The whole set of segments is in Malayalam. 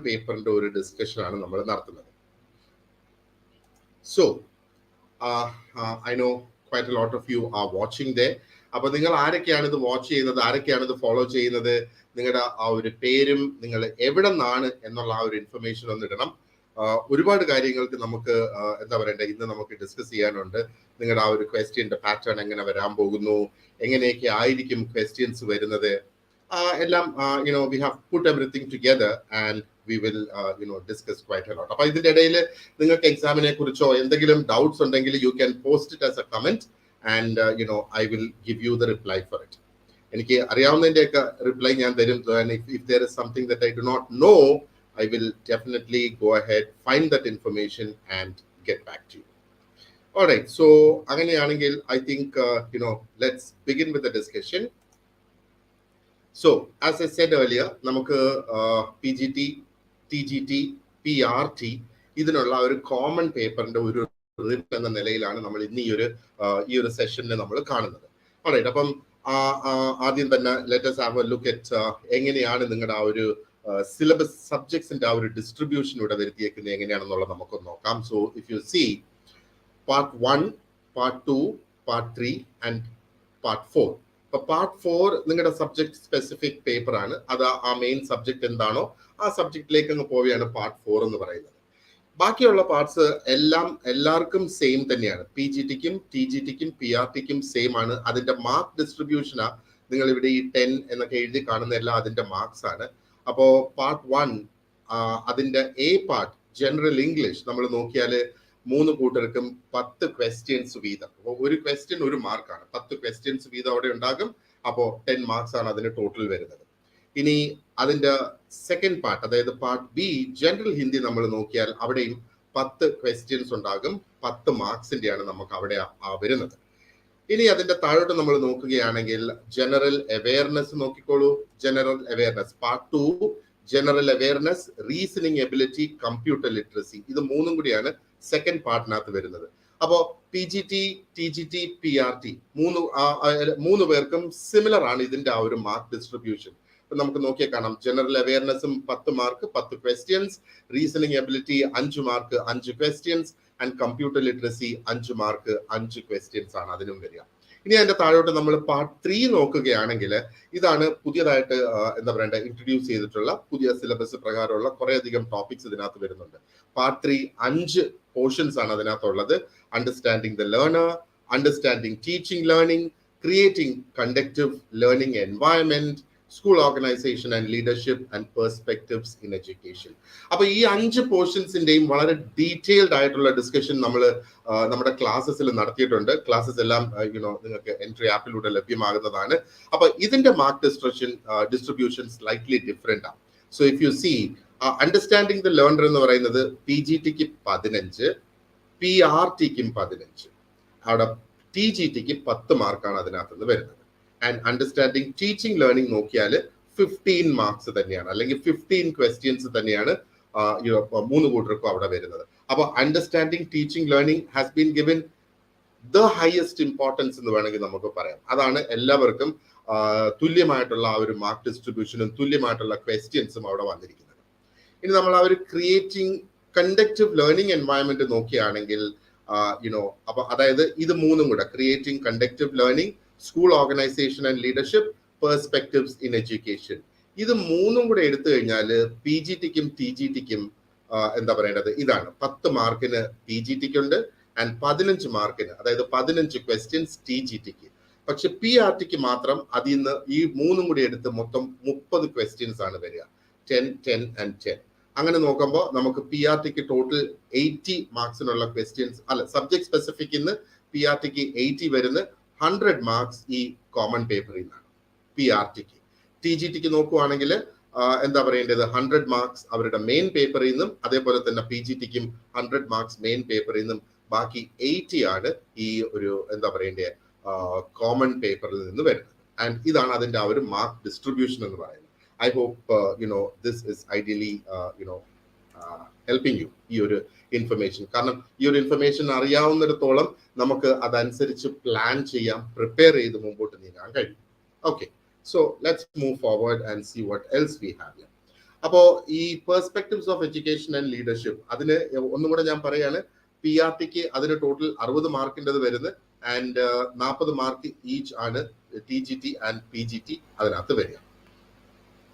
പേപ്പറിന്റെ ഒരു ഡിസ്കഷൻ ആണ് നമ്മൾ നടത്തുന്നത്. So I know quite a lot of you are watching ദേ. അപ്പൊ നിങ്ങൾ ആരൊക്കെയാണ് ഇത് വാച്ച് ചെയ്യുന്നത്, ആരൊക്കെയാണ് ഇത് ഫോളോ ചെയ്യുന്നത്, നിങ്ങളുടെ ആ ഒരു പേരും നിങ്ങൾ എവിടെ നിന്നാണ് എന്നുള്ള ആ ഒരു ഇൻഫർമേഷൻ ഒന്ന് ഇടണം. ഒരുപാട് കാര്യങ്ങൾക്ക് നമുക്ക് എന്താ പറയണ്ടേ, ഇന്ന് നമുക്ക് ഡിസ്കസ് ചെയ്യാനുണ്ട്. നിങ്ങളുടെ ആ ഒരു ക്വസ്റ്റ്യന്റെ പാറ്റേൺ എങ്ങനെ വരാൻ പോകുന്നു, എങ്ങനെയൊക്കെ ആയിരിക്കും ക്വസ്റ്റ്യൻസ് വരുന്നത്, എല്ലാം we have put everything together and we will discuss quite a lot. അപ്പോൾ ഇതിന്റെ ഇടയിൽ നിങ്ങൾക്ക് എക്സാമിനെ കുറിച്ചോ എന്തെങ്കിലും ഡൗട്ട്സ് ഉണ്ടെങ്കിൽ you can post it as a comment and I will give you the reply for it. എനിക്ക് അറിയാവുന്നതിന്റെയൊക്കെ റിപ്ലൈ ഞാൻ തരും. If there is something that I do not know, I will definitely go ahead, find that information and get back to you. All right, so അങ്ങനെയാണെങ്കിൽ I think let's begin with the discussion. So, as I said earlier, നമുക്ക് PGT, TGT, PRT ഇതിനുള്ള ഒരു കോമൺ പേപ്പറിന്റെ ഒരു റിട്ട് എന്ന നിലയിലാണ് നമ്മൾ ഇന്ന് ഈ ഒരു സെഷനിൽ നമ്മൾ കാണുന്നത്. ഓൾറൈറ്റ്, അപ്പം ആദ്യം തന്നെ let us have a look at എങ്ങനെയാണ് നിങ്ങളുടെ ആ ഒരു സിലബസ് സബ്ജക്ട്സിന്റെ ആ ഒരു ഡിസ്ട്രിബ്യൂഷൻ ഇവിടെ വരുത്തിയേക്കുന്നത് എങ്ങനെയാണെന്നുള്ളത് നമുക്കൊന്ന് നോക്കാം. So if you see part 1, part 2, part 3 and part 4. അപ്പൊ പാർട്ട് 4 നിങ്ങളുടെ സബ്ജക്ട് സ്പെസിഫിക് പേപ്പർ ആണ്. അത് ആ മെയിൻ സബ്ജക്ട് എന്താണോ ആ സബ്ജക്റ്റിലേക്ക് അങ്ങ് പോവുകയാണ് പാർട്ട് 4 എന്ന് പറയുന്നത്. ബാക്കിയുള്ള പാർട്സ് എല്ലാവർക്കും സെയിം തന്നെയാണ്. PGTക്കും TGTക്കും PRTക്കും സെയിം ആണ്. അതിന്റെ മാർക്ക് ഡിസ്ട്രിബ്യൂഷനാ നിങ്ങൾ ഇവിടെ ഈ 10 എന്നൊക്കെ എഴുതി കാണുന്ന എല്ലാം അതിന്റെ മാർക്സ് ആണ്. അപ്പോ പാർട്ട് 1 അതിന്റെ എ പാർട്ട് ജനറൽ ഇംഗ്ലീഷ് നമ്മൾ നോക്കിയാൽ 3 കൂട്ടർക്കും 10 ക്വസ്റ്റ്യൻസ് വീതം. അപ്പോൾ ഒരു ക്വസ്റ്റ്യൻ 1 മാർക്കാണ്. 10 ക്വസ്റ്റ്യൻസ് വീതം അവിടെ ഉണ്ടാകും. അപ്പോൾ 10 മാർക്സ് ആണ് അതിന് ടോട്ടൽ വരുന്നത്. ഇനി അതിന്റെ സെക്കൻഡ് പാർട്ട്, അതായത് പാർട്ട് ബി ജനറൽ ഹിന്ദി നമ്മൾ നോക്കിയാൽ അവിടെയും 10 ക്വസ്റ്റ്യൻസ് ഉണ്ടാകും. 10 മാർക്സിന്റെയാണ് നമുക്ക് അവിടെ വരുന്നത്. ഇനി അതിന്റെ താഴോട്ട് നമ്മൾ നോക്കുകയാണെങ്കിൽ ജനറൽ അവയർനെസ് നോക്കിക്കോളൂ. General awareness part 2 general awareness, reasoning ability, computer literacy, ഇത് 3 കൂടിയാണ് സെക്കൻഡ് പാർട്ടിനകത്ത് വരുന്നത്. അപ്പോ PGT, TGT, PRT 3 പേർക്കും സിമിലർ ആണ് ഇതിന്റെ ആ ഒരു മാർക്ക് ഡിസ്ട്രിബ്യൂഷൻ. നമുക്ക് നോക്കിയാൽ കാണാം, ജനറൽ അവയർനെസ്സും 10 mark 10 questions, reasoning ability 5 mark 5 questions and computer literacy 5 mark 5 questions ആണ് അതിനും വരിക. ഇനി അതിന്റെ താഴോട്ട് നമ്മൾ പാർട്ട് 3 നോക്കുകയാണെങ്കിൽ ഇതാണ് പുതിയതായിട്ട് എന്താ പറയണ്ട ഇൻട്രൊഡ്യൂസ് ചെയ്തിട്ടുള്ള പുതിയ സിലബസ് പ്രകാരമുള്ള കുറെ അധികം ടോപ്പിക്സ് ഇതിനകത്ത് വരുന്നുണ്ട്. പാർട്ട് 3 5 പോർഷൻസ് ആണ് അതിനകത്തുള്ളത്. Understanding the learner, understanding teaching learning, creating conductive learning environment, school organisation and leadership and perspectives in education. അപ്പൊ ഈ 5 പോർഷൻസിന്റെയും വളരെ ഡീറ്റെയിൽഡ് ആയിട്ടുള്ള ഡിസ്കഷൻ നമ്മൾ നമ്മുടെ ക്ലാസ്സസിൽ നടത്തിയിട്ടുണ്ട്. ക്ലാസ്സസ് എല്ലാം നിങ്ങൾക്ക് എൻട്രി ആപ്പിലൂടെ ലഭ്യമാകുന്നതാണ്. അപ്പൊ ഇതിന്റെ മാർക്ക് ഡിസ്ട്രിബ്യൂഷൻ സ്ലൈറ്റ്ലി ഡിഫറെന്റ് ആണ്. So if you see understanding the learner എന്ന് പറയുന്നത് PGTക്ക് 15, PRTക്കും 15, അവിടെ TGTക്ക് 10 മാർക്കാണ് അതിനകത്ത് നിന്ന് വരുന്നത്. ആൻഡ് അണ്ടർസ്റ്റാൻഡിങ് ടീച്ചിങ് ലേണിംഗ് നോക്കിയാൽ 15 മാർക്സ് തന്നെയാണ്, അല്ലെങ്കിൽ 15 ക്വസ്റ്റ്യൻസ് തന്നെയാണ് 3 കൂട്ടർക്കും അവിടെ വരുന്നത്. അപ്പൊ understanding teaching learning has been given the highest importance എന്ന് വേണമെങ്കിൽ നമുക്ക് പറയാം. അതാണ് എല്ലാവർക്കും തുല്യമായിട്ടുള്ള ആ ഒരു മാർക്ക് ഡിസ്ട്രിബ്യൂഷനും തുല്യമായിട്ടുള്ള ക്വസ്റ്റ്യൻസും അവിടെ വന്നിരിക്കുന്നത്. ഇനി നമ്മൾ ആ ഒരു ക്രിയേറ്റിംഗ് കണ്ടക്റ്റീവ് ലേണിംഗ് എൻവയൺമെന്റ് നോക്കിയാണെങ്കിൽ അപ്പൊ അതായത് ഇത് 3 കൂടെ creating conductive learning, school organisation and leadership, perspectives in education, ഇത് 3 കൂടെ എടുത്തു കഴിഞ്ഞാൽ PGTക്കും TGTക്കും എന്താ പറയേണ്ടത് ഇതാണ് 10 മാർക്കിന് PGTക്ക് ഉണ്ട് ആൻഡ് 15 മാർക്കിന്, അതായത് 15 ക്വസ്റ്റ്യൻസ് TGTക്ക്. പക്ഷെ PRTക്ക് മാത്രം അതിൽ നിന്ന് ഈ 3 കൂടി എടുത്ത് മൊത്തം 30 ക്വസ്റ്റ്യൻസ് ആണ് വരിക. 10, 10 ആൻഡ് 10. അങ്ങനെ നോക്കുമ്പോൾ നമുക്ക് PRTക്ക് ടോട്ടൽ 80 മാർക്സിനുള്ള ക്വസ്റ്റ്യൻസ് അല്ല, സബ്ജക്ട് സ്പെസിഫിക് ഇന്ന് PRTക്ക് 80 വരുന്ന 100 മാർക്സ് ഈ കോമൺ പേപ്പറിൽ നിന്നാണ് PRTക്ക്. TGTക്ക് നോക്കുവാണെങ്കിൽ എന്താ പറയേണ്ടത് 100 മാർക്സ് അവരുടെ മെയിൻ പേപ്പറിൽ നിന്നും, അതേപോലെ തന്നെ PGTക്കും 100 മാർക്സ് മെയിൻ പേപ്പറിൽ നിന്നും, ബാക്കി 80 ആണ് ഈ ഒരു എന്താ പറയേണ്ടത് കോമൺ പേപ്പറിൽ നിന്ന് വരുന്നത്. ആൻഡ് ഇതാണ് അതിന്റെ ആ ഒരു മാർക്ക് ഡിസ്ട്രിബ്യൂഷൻ എന്ന് പറയുന്നത്. I hope this is ideally helping you ഈ ഒരു ഇൻഫർമേഷൻ. കാരണം ഈ ഒരു ഇൻഫർമേഷൻ അറിയാവുന്നിടത്തോളം നമുക്ക് അതനുസരിച്ച് പ്ലാൻ ചെയ്യാം, പ്രിപ്പയർ ചെയ്ത് മുമ്പോട്ട് നീങ്ങാൻ കഴിയും. Okay, so let's move forward and see what else we have here. അപ്പോൾ ഈ perspectives of education and leadership അതിന് ഒന്നും കൂടെ ഞാൻ പറയാണ്, PRTക്ക് അതിന് ടോട്ടൽ 60 മാർക്കിൻ്റെത് വരുന്നത് ആൻഡ് 40 മാർക്ക് ഈച്ച് ആണ് TGT ആൻഡ് PGT അതിനകത്ത് വരിക.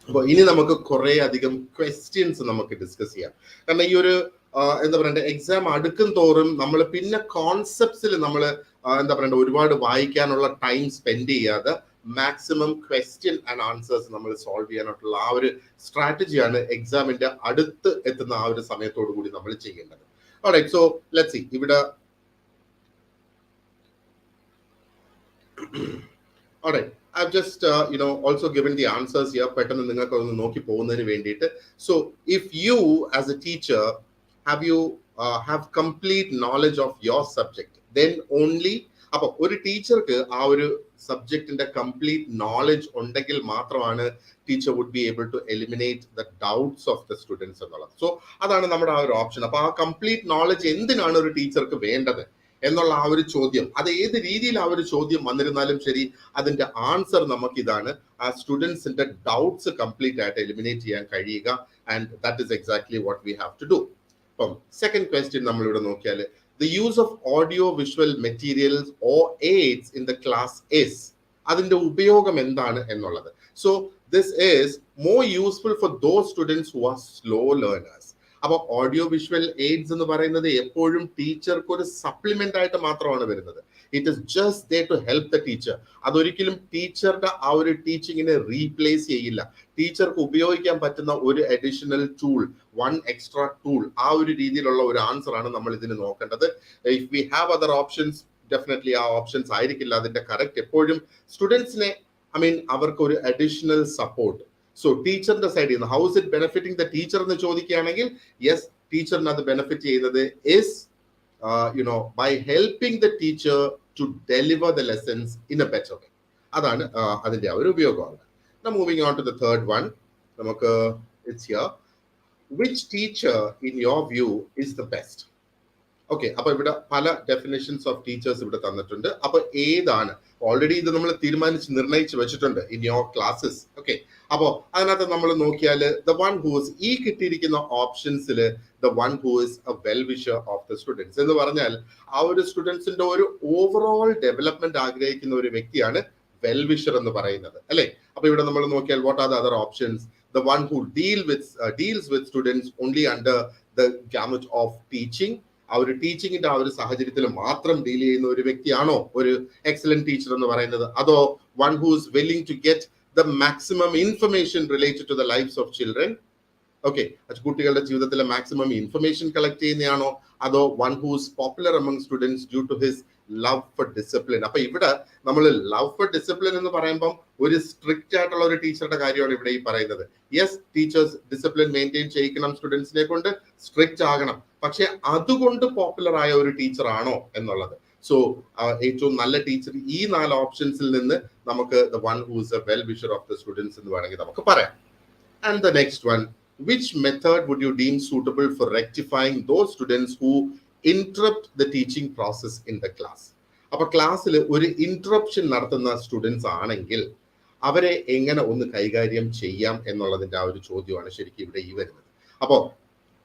അപ്പോൾ ഇനി നമുക്ക് കുറെ അധികം ക്വസ്റ്റ്യൻസ് നമുക്ക് ഡിസ്കസ് ചെയ്യാം. കാരണം ഈ ഒരു എന്താ പറയണ്ടേ, എക്സാം അടുക്കും തോറും നമ്മൾ പിന്നെ കോൺസെപ്റ്റ്സിൽ നമ്മൾ എന്താ പറയണ്ടേ ഒരുപാട് വായിക്കാനുള്ള ടൈം സ്പെൻഡ് ചെയ്യാതെ മാക്സിമം ക്വസ്റ്റ്യൻ ആൻഡ് ആൻസേഴ്സ് നമ്മൾ സോൾവ് ചെയ്യാനായിട്ടുള്ള ആ ഒരു സ്ട്രാറ്റജിയാണ് എക്സാമിന്റെ അടുത്ത് എത്തുന്ന ആ ഒരു സമയത്തോടു കൂടി നമ്മൾ ചെയ്യേണ്ടത്. Alright, so let's see. ഇവിടെ alright, I've just also given the answers here. പെട്ടെന്ന് നിങ്ങൾക്ക് ഒന്ന് നോക്കി പോകുന്നതിന് വേണ്ടിയിട്ട്. So if you as a teacher have complete knowledge of your subject, then only അപ്പൊ ഒരു ടീച്ചർക്ക് ആ ഒരു സബ്ജക്റ്റിന്റെ കംപ്ലീറ്റ് നോളജ് ഉണ്ടെങ്കിൽ മാത്രമാണ് teacher would be able to eliminate the doubts of the students എന്നുള്ളത്. സോ അതാണ് നമ്മുടെ ആ ഒരു ഓപ്ഷൻ. അപ്പൊ ആ കംപ്ലീറ്റ് നോളജ് എന്തിനാണ് ഒരു ടീച്ചർക്ക് വേണ്ടത് എന്നുള്ള ആ ഒരു ചോദ്യം, അത് ഏത് രീതിയിൽ ആ ഒരു ചോദ്യം വന്നിരുന്നാലും ശരി, അതിന്റെ ആൻസർ നമുക്ക് ഇതാണ്, ആ സ്റ്റുഡൻസിന്റെ ഡൗട്ട്സ് കംപ്ലീറ്റ് ആയിട്ട് എലിമിനേറ്റ് ചെയ്യാൻ കഴിയുക. And that is exactly what we have to do. അപ്പം സെക്കൻഡ് ക്വസ്റ്റ്യൻ നമ്മൾ ഇവിടെ നോക്കിയാൽ, the use of audio visual materials or aids in the class is, അതിന്റെ ഉപയോഗം എന്താണ് എന്നുള്ളത്. So this is more useful for those students who are slow learners. അപ്പൊ ഓഡിയോ വിഷ്വൽ എയ്ഡ്സ് എന്ന് പറയുന്നത് എപ്പോഴും ടീച്ചർക്ക് ഒരു സപ്ലിമെന്റ് ആയിട്ട് മാത്രമാണ് വരുന്നത്. It is just there to help the teacher. അതൊരിക്കലും ടീച്ചറുടെ ആ ഒരു ടീച്ചിങ്ങിനെ റീപ്ലേസ് ചെയ്യില്ല. ടീച്ചർക്ക് ഉപയോഗിക്കാൻ പറ്റുന്ന ഒരു additional tool, one extra tool, ആ ഒരു രീതിയിലുള്ള ഒരു ആൻസർ ആണ് നമ്മൾ ഇതിന് നോക്കേണ്ടത്. If we have other options, definitely ആ ഓപ്ഷൻസ് ആയിരിക്കില്ല അതിന്റെ കറക്റ്റ്. എപ്പോഴും സ്റ്റുഡൻസിനെ അവർക്ക് ഒരു അഡീഷണൽ സപ്പോർട്ട്. സോ ടീച്ചറിന്റെ സൈഡിൽ നിന്ന് how is it benefiting the teacher എന്ന് ചോദിക്കുകയാണെങ്കിൽ, യെസ്, ടീച്ചറിന് അത് ബെനിഫിറ്റ് ചെയ്യുന്നത് is by helping the teacher to deliver the lessons in a better way. അതാണ് അതിന്റെ ആ ഒരു ഉപയോഗമാണ്. Now moving on to the third one, നമുക്ക് it's here, which teacher in your view is the best? Okay, അപ്പൊ ഇവിടെ പല ഡെഫിനിഷൻസ് ഓഫ് ടീച്ചേഴ്സ് ഇവിടെ തന്നിട്ടുണ്ട്. അപ്പൊ ഏതാണ്, ഓൾറെഡി ഇത് നമ്മൾ നിർണയിച്ച് വെച്ചിട്ടുണ്ട് ഇൻ യോർ ക്ലാസ്സസ്. ഓക്കെ, അപ്പോ അതിനകത്ത് നമ്മൾ നോക്കിയാൽ ദ വൺ ഹൂസ്, ഈ കിട്ടിയിരിക്കുന്ന ഓപ്ഷൻസിൽ the one who is a well wisher of the students എന്ന് പറഞ്ഞാൽ ആ ഒരു സ്റ്റുഡൻസിന്റെ ഒരു ഓവറോൾ ഡെവലപ്മെന്റ് ആഗ്രഹിക്കുന്ന ഒരു വ്യക്തിയാണ് വെൽ വിഷർ എന്ന് പറയുന്നത്, അല്ലെ? അപ്പൊ ഇവിടെ നമ്മൾ നോക്കിയാൽ what are the other options? The one who deals with students only under the gamut of teaching. ആ ഒരു ടീച്ചിങ്ങിന്റെ ആ ഒരു സാഹചര്യത്തിൽ മാത്രം ഡീൽ ചെയ്യുന്ന ഒരു വ്യക്തിയാണോ ഒരു എക്സലന്റ് ടീച്ചർ എന്ന് പറയുന്നത്? അതോ one who is willing to get the maximum information related to the lifes of children? Okay, കുട്ടികളുടെ ജീവിതത്തിലെ മാക്സിമം ഇൻഫർമേഷൻ കളക്ട് ചെയ്യുന്നതാണോ? അതോ one who is popular among students due to his love for discipline? അപ്പൊ ഇവിടെ നമ്മൾ ലവ് ഫോർ ഡിസിപ്ലിൻ എന്ന് പറയുമ്പോൾ ഒരു സ്ട്രിക്റ്റ് ആയിട്ടുള്ള ഒരു ടീച്ചറുടെ കാര്യമാണ് ഇവിടെ ഈ പറയുന്നത്. യെസ്, ടീച്ചേഴ്സ് ഡിസിപ്ലിൻ മെയിൻറ്റെയിൻ ചെയ്യിക്കണം, സ്റ്റുഡൻസിനെ കൊണ്ട് സ്ട്രിക്റ്റ് ആകണം, പക്ഷെ അതുകൊണ്ട് പോപ്പുലർ ആയ ഒരു ടീച്ചർ ആണോ എന്നുള്ളത്. സോ ഏറ്റവും നല്ല ടീച്ചർ ഈ 4 ഓപ്ഷൻസിൽ നിന്ന് നമുക്ക് the one who is a well wisher of the students എന്ന് വേണമെങ്കിൽ നമുക്ക് പറയാം. And the next one, which method would you deem suitable for rectifying those students who interrupt the teaching process in the class? അപ്പൊ ക്ലാസ്സിൽ ഒരു ഇന്ററപ്ഷൻ നടത്തുന്ന സ്റ്റുഡൻസ് ആണെങ്കിൽ അവരെ എങ്ങനെ ഒന്ന് കൈകാര്യം ചെയ്യാം എന്നുള്ളതിന്റെ ആ ഒരു ചോദ്യമാണ് ശരിക്കും ഇവിടെ ഈ വരുന്നത്. അപ്പോ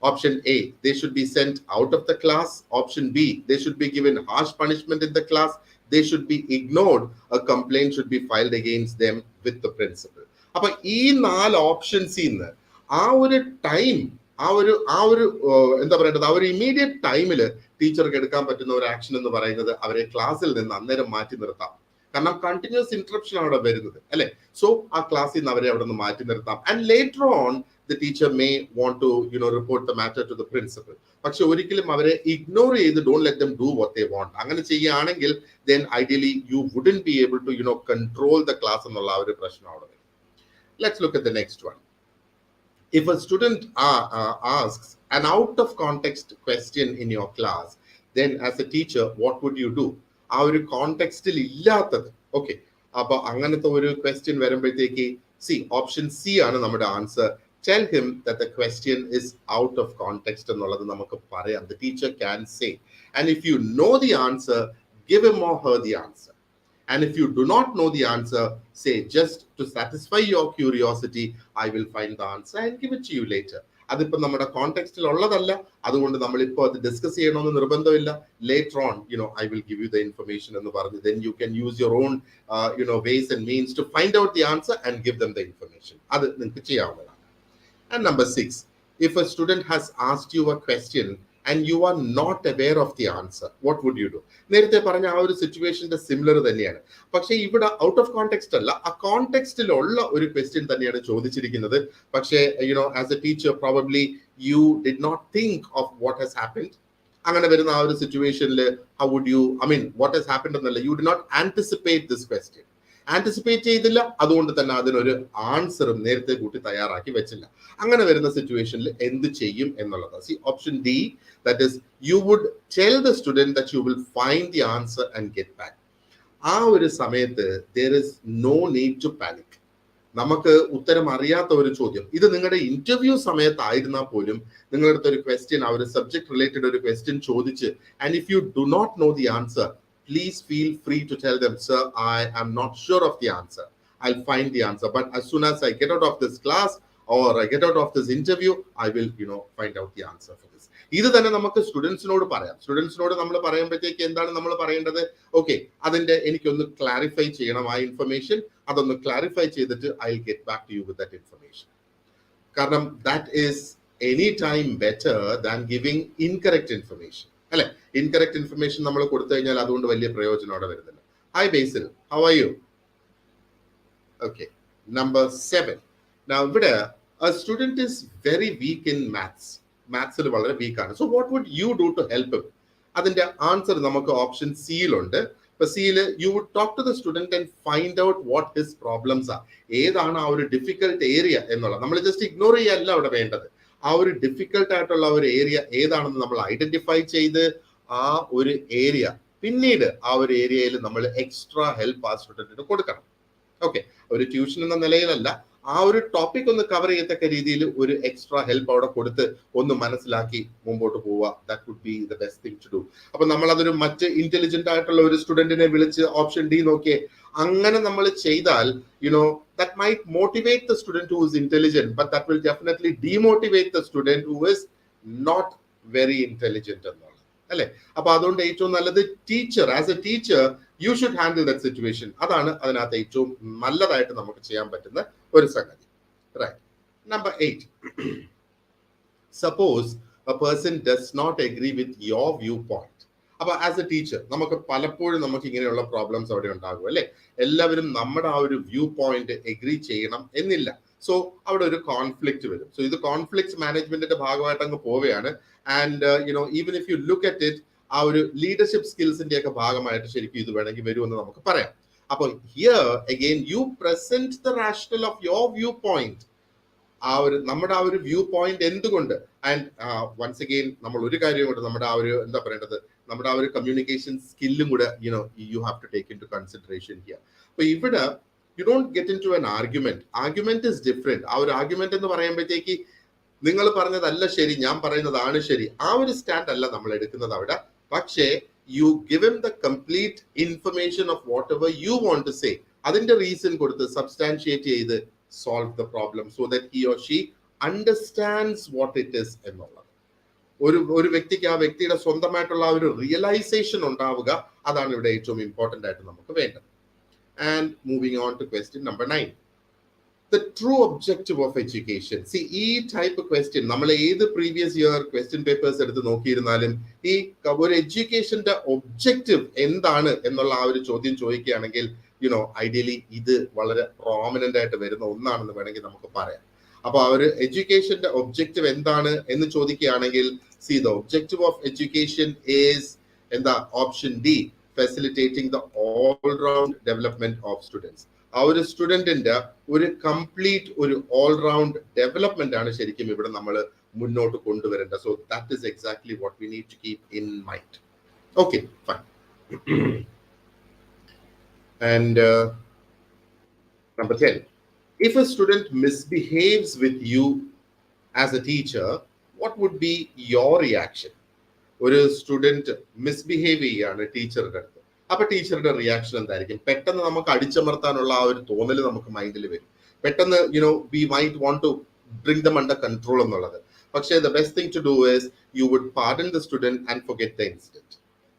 option A, they should be sent out of the class. Option B, they should be given harsh punishment in the class. They should be ignored. A complaint should be filed against them with the principal. അപ്പൊ ഈ 4 ഓപ്ഷൻസിൽ നിന്ന് ആ ഒരു ടൈം, ആ ഒരു എന്താ പറയേണ്ടത്, ആ ഒരു ഇമ്മീഡിയറ്റ് ടൈമില് ടീച്ചർക്ക് എടുക്കാൻ പറ്റുന്ന ഒരു ആക്ഷൻ എന്ന് പറയുന്നത് അവരെ ക്ലാസ്സിൽ നിന്ന് അന്നേരം മാറ്റി നിർത്താം. കാരണം കണ്ടിന്യൂസ് ഇന്ററപ്ഷൻ അവിടെ വരുന്നത്, അല്ലെ? സോ ആ ക്ലാസ്സിൽ നിന്ന് അവരെ അവിടെ നിന്ന് മാറ്റി നിർത്താം. And later on the teacher may want to report the matter to the principal. പക്ഷെ ഒരിക്കലും അവരെ ഇഗ്നോർ ചെയ്ത് don't let them do what they want. അങ്ങനെ ചെയ്യുകയാണെങ്കിൽ then ideally you wouldn't be able to control the class എന്നുള്ള ആ ഒരു പ്രശ്നം അവിടെ വരും. Let's look at the next one. If a student asks an out of context question in your class, then as a teacher what would you do? ആ ഒരു കോണ്ടെക്സ്റ്റിൽ ഇല്ലാത്തത്, ഓക്കെ, അപ്പൊ അങ്ങനത്തെ ഒരു ക്വസ്റ്റ്യൻ വരുമ്പോഴത്തേക്ക് ഓപ്ഷൻ സി ആണ് നമ്മുടെ answer. Tell him that the question is out of context എന്നുള്ളത് നമുക്ക് പറയാം. The teacher can say. And if you know the answer, give him or her the answer. And if you do not know the answer, say, just to satisfy your curiosity, I will find the answer and give it to you later. അതിപ്പോൾ നമ്മുടെ കോണ്ടെക്സ്റ്റിൽ ഉള്ളതല്ല, അതുകൊണ്ട് നമ്മളിപ്പോൾ അത് ഡിസ്കസ് ചെയ്യണമെന്ന് നിർബന്ധമില്ല. Later on I will give you the information എന്ന് പറഞ്ഞു, then you can use your own ways and means to find out the answer and give them the information. അത് നിങ്ങൾക്ക് ചെയ്യാവുന്നതാണ്. And number 6, if a student has asked you a question and you are not aware of the answer, what would you do? നേരത്തെ പറഞ്ഞ ആ ഒരു സിറ്റുവേഷന്റെ സിമിലർ തന്നെയാണ്, പക്ഷേ ഇവിടെ ഔട്ട് ഓഫ് കോണ്ടെക്സ്റ്റ് അല്ല, ആ കോണ്ടെക്സ്റ്റിലുള്ള ഒരു ക്വസ്റ്റ്യൻ തന്നെയാണ് ചോദിച്ചിരിക്കുന്നത്. പക്ഷേ as a teacher probably you did not think of what has happened. അങ്ങനെ വരുന്ന ആ ഒരു സിറ്റുവേഷനിൽ how would you, what has happened എന്നല്ല, you did not anticipate this question. Anticipate ചെയ്തില്ല, അതുകൊണ്ട് തന്നെ അതിനൊരു ആൻസറും നേരത്തെ കൂട്ടി തയ്യാറാക്കി വെച്ചില്ല. അങ്ങനെ വരുന്ന സിറ്റുവേഷനിൽ എന്ത് ചെയ്യും എന്നുള്ളത്. C option D, that is you would tell the student that you will find the answer and get back. ആ ഒരു സമയത്ത് there is no need to panic. നമുക്ക് ഉത്തരം അറിയാത്ത ഒരു ചോദ്യം, ഇത് നിങ്ങളുടെ ഇന്റർവ്യൂ സമയത്തായിരുന്നാൽ പോലും നിങ്ങളുടെ അടുത്ത് ഒരു ക്വസ്റ്റ്യൻ, ആ ഒരു സബ്ജക്ട് റിലേറ്റഡ് ഒരു ക്വസ്റ്റ്യൻ ചോദിച്ച്, and if you do not know the answer, please feel free to tell them, sir, I am not sure of the answer. I'll find the answer. But as soon as I get out of this class or I get out of this interview, I will, find out the answer for this. ഇത് തന്നെ നമുക്ക് സ്റ്റുഡൻസിനോട് പറയാം. സ്റ്റുഡൻസിനോട് നമ്മൾ പറയുമ്പോഴത്തേക്ക് എന്താണ് നമ്മൾ പറയേണ്ടത്? ഓക്കെ, അതിന്റെ എനിക്കൊന്ന് ക്ലാരിഫൈ ചെയ്യണം ആ ഇൻഫർമേഷൻ, അതൊന്ന് ക്ലാരിഫൈ ചെയ്തിട്ട് I will get back to you with that information. കാരണം that is any time better than giving incorrect information. അല്ലെ, ഇൻകറക്റ്റ് ഇൻഫർമേഷൻ നമ്മൾ കൊടുത്തു കഴിഞ്ഞാൽ അതുകൊണ്ട് വലിയ പ്രയോജനം അവിടെ വരുന്നില്ല. Hi Basil, how are you? Okay, number 7. Now ഇവിടെ a student is very weak in maths. മാത്സിൽ വളരെ വീക്കാണ്. So what would you do to help him? അതിന്റെ ആൻസർ നമുക്ക് ഓപ്ഷൻ സിയിലുണ്ട്. ഇപ്പൊ സിയിൽ you would talk to the student and find out what his problems are. ഏതാണ് ആ ഒരു ഡിഫിക്കൽട്ട് ഏരിയ എന്നുള്ളത്. നമ്മൾ ജസ്റ്റ് ഇഗ്നോർ ചെയ്യല്ല അവിടെ വേണ്ടത്. ആ ഒരു ഡിഫിക്കൽട്ട് ആയിട്ടുള്ള ഒരു ഏരിയ ഏതാണെന്ന് നമ്മൾ ഐഡന്റിഫൈ ചെയ്ത് ആ ഒരു ഏരിയ പിന്നീട് ആ ഒരു ഏരിയയിൽ നമ്മൾ എക്സ്ട്രാ ഹെൽപ്പ് ആ സ്റ്റുഡന്റിന് കൊടുക്കണം. ഓക്കെ, ഒരു ട്യൂഷൻ എന്ന നിലയിലല്ല, ആ ഒരു ടോപ്പിക് ഒന്ന് കവർ ചെയ്യത്തക്ക രീതിയിൽ ഒരു എക്സ്ട്രാ ഹെൽപ്പ് അവിടെ കൊടുത്ത് ഒന്ന് മനസ്സിലാക്കി മുമ്പോട്ട് പോവുക. That would be the best thing to do. അപ്പൊ നമ്മൾ അതൊരു മറ്റ് ഇന്റലിജന്റ് ആയിട്ടുള്ള ഒരു സ്റ്റുഡന്റിനെ വിളിച്ച് ഓപ്ഷൻ ഡി നോക്കിയേ, അങ്ങനെ നമ്മൾ ചെയ്താൽ that might motivate the student who is intelligent, but that will definitely demotivate the student who is not very intelligent എന്നുള്ളത് അല്ലെ. അപ്പൊ അതുകൊണ്ട് ഏറ്റവും നല്ലത് teacher, as a teacher you should handle that situation. അതാണ് അതിനകത്ത് ഏറ്റവും നല്ലതായിട്ട് നമുക്ക് ചെയ്യാൻ പറ്റുന്ന ഒരു സംഗതി. Right. Number 8, suppose a person does not agree with your viewpoint. അപ്പൊ ആസ് എ ടീച്ചർ നമുക്ക് പലപ്പോഴും നമുക്ക് ഇങ്ങനെയുള്ള പ്രോബ്ലംസ് അവിടെ ഉണ്ടാകും അല്ലെ. എല്ലാവരും നമ്മുടെ ആ ഒരു വ്യൂ പോയിന്റ് എഗ്രി ചെയ്യണം എന്നില്ല. സോ അവിടെ ഒരു കോൺഫ്ലിക്റ്റ് വരും. സോ ഇത് കോൺഫ്ലിക്റ്റ് മാനേജ്മെന്റിന്റെ ഭാഗമായിട്ട് അങ്ങ് പോവുകയാണ്. And even if you look at it, ആ ഒരു ലീഡർഷിപ്പ് സ്കിൽസിന്റെ ഒക്കെ ഭാഗമായിട്ട് ശരിക്കും ഇത് വേണമെങ്കിൽ വരുമെന്ന് നമുക്ക് പറയാം. അപ്പോൾ here again you present the rational of your view point. നമ്മുടെ ആ ഒരു വ്യൂ പോയിന്റ് എന്തുകൊണ്ട്, ആൻഡ് വൺസ് അഗെയിൻ നമ്മൾ ഒരു കാര്യം കൊണ്ട് നമ്മുടെ ആ ഒരു എന്താ പറയേണ്ടത്, നമ്മുടെ ആ ഒരു കമ്മ്യൂണിക്കേഷൻ സ്കില്ലും കൂടെ you have to take into consideration here. അപ്പൊ ഇവിടെ you don't get into an argument. Argument is different. ആ ഒരു ആർഗ്യുമെന്റ് എന്ന് പറയുമ്പോഴത്തേക്ക് നിങ്ങൾ പറഞ്ഞതല്ല ശരി, ഞാൻ പറയുന്നതാണ് ശരി, ആ ഒരു സ്റ്റാൻഡ് അല്ല നമ്മൾ എടുക്കുന്നത് അവിടെ. പക്ഷേ you give him the complete information of whatever you want to say. അതിന്റെ റീസൺ കൊടുത്ത് സബ്സ്റ്റാൻഷിയേറ്റ് ചെയ്ത് solve the problem so that he or she understands what it is എന്നുള്ളത്. ഒരു വ്യക്തിക്ക് ആ വ്യക്തിയുടെ സ്വന്തമായിട്ടുള്ള ഒരു റിയലൈസേഷൻ ഉണ്ടാവുക, അതാണ് ഇവിടെ ഏറ്റവും ഇമ്പോർട്ടന്റ് ആയിട്ട് നമുക്ക് വേണ്ടത്. And moving on to question number 9, the true objective of education. See, ഈ ടൈപ്പ് ക്വസ്റ്റ്യൻ നമ്മൾ ഏത് പ്രീവിയസ് ഇയർ ക്വസ്റ്റ്യൻ പേപ്പേഴ്സ് എടുത്ത് നോക്കിയിരുന്നാലും ഈ ഒരു എഡ്യൂക്കേഷന്റെ ഒബ്ജക്റ്റീവ് എന്താണ് എന്നുള്ള ആ ഒരു ചോദ്യം ചോദിക്കുകയാണെങ്കിൽ ഐഡിയലി ഇത് വളരെ പ്രോമിനന്റ് ആയിട്ട് വരുന്ന ഒന്നാണെന്ന് വേണമെങ്കിൽ നമുക്ക് പറയാം. അപ്പൊ ആ ഒരു എഡ്യൂക്കേഷന്റെ ഒബ്ജക്റ്റീവ് എന്താണ് എന്ന് ചോദിക്കുകയാണെങ്കിൽ, see the objective of education is എന്താ? Option D, facilitating the all round development of students. ആ ഒരു സ്റ്റുഡന്റിന്റെ ഒരു കംപ്ലീറ്റ് ഒരു ഓൾ റൗണ്ട് ഡെവലപ്മെന്റ് ആണ് ശരിക്കും ഇവിടെ നമ്മൾ മുന്നോട്ട് കൊണ്ടുവരേണ്ടത്. So that is exactly what we need to keep in mind. Okay, fine. And number 10, if a student misbehaves with you as a teacher, what would be your reaction? ഒരു സ്റ്റുഡന്റ് മിസ്ബിഹേവ് ചെയ്യാണ് ടീച്ചറുടെ അടുത്ത്. അപ്പൊ ടീച്ചറുടെ റിയാക്ഷൻ എന്തായിരിക്കും? പെട്ടെന്ന് നമുക്ക് അടിച്ചമർത്താനുള്ള ആ ഒരു തോന്നൽ നമുക്ക് മൈൻഡിൽ വരും. പെട്ടെന്ന് we might want to bring them under control എന്നുള്ളത്. പക്ഷേ the best thing to do is you would pardon the student and forget the incident.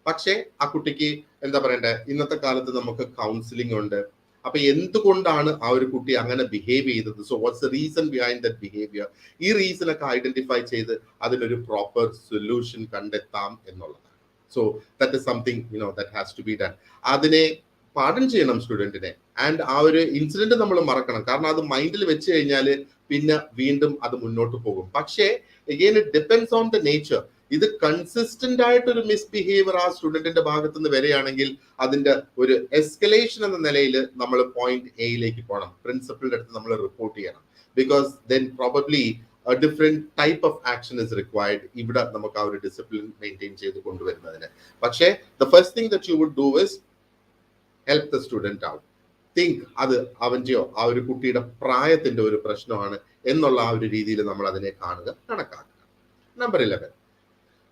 പക്ഷേ ആ കുട്ടിക്ക് എന്താ പറയണ്ടേ, ഇന്നത്തെ കാലത്ത് നമുക്ക് കൗൺസിലിംഗ് ഉണ്ട്. അപ്പൊ എന്തുകൊണ്ടാണ് ആ ഒരു കുട്ടി അങ്ങനെ ബിഹേവ് ചെയ്തത്, so what's the reason behind that behaviour, ഈ റീസൺ ഒക്കെ ഐഡന്റിഫൈ ചെയ്ത് അതിനൊരു പ്രോപ്പർ സൊല്യൂഷൻ കണ്ടെത്താം എന്നുള്ളതാണ്. So that is something that has to be done. അതിനെ പാഠം ചെയ്യണം സ്റ്റുഡന്റിനെ. ആൻഡ് ആ ഒരു ഇൻസിഡന്റ് നമ്മൾ മറക്കണം, കാരണം അത് മൈൻഡിൽ വെച്ച് കഴിഞ്ഞാൽ പിന്നെ വീണ്ടും അത് മുന്നോട്ട് പോകും. പക്ഷേ again it depends on the nature. ഇത് കൺസിസ്റ്റന്റ് ആയിട്ടൊരു മിസ്ബിഹേവിയർ ആ സ്റ്റുഡന്റിന്റെ ഭാഗത്തു നിന്ന് വരികയാണെങ്കിൽ അതിന്റെ ഒരു എസ്കലേഷൻ എന്ന നിലയിൽ നമ്മൾ പോയിന്റ് എയിലേക്ക് പോകണം, പ്രിൻസിപ്പലിന്റെ അടുത്ത് നമ്മൾ റിപ്പോർട്ട് ചെയ്യണം. Because then probably a different type of action is required ഇവിടെ നമുക്ക് ആ ഒരു ഡിസിപ്ലിൻ മെയിൻറ്റെയിൻ ചെയ്ത് കൊണ്ടുവരുന്നതിന്. പക്ഷേ the first thing that you would do is help the student out. Think അത് അവന്റെയോ ആ ഒരു കുട്ടിയുടെ പ്രായത്തിന്റെ ഒരു പ്രശ്നമാണ് എന്നുള്ള ആ ഒരു രീതിയിൽ നമ്മൾ അതിനെ കാണുക, കണക്കാക്കുക. Number 11,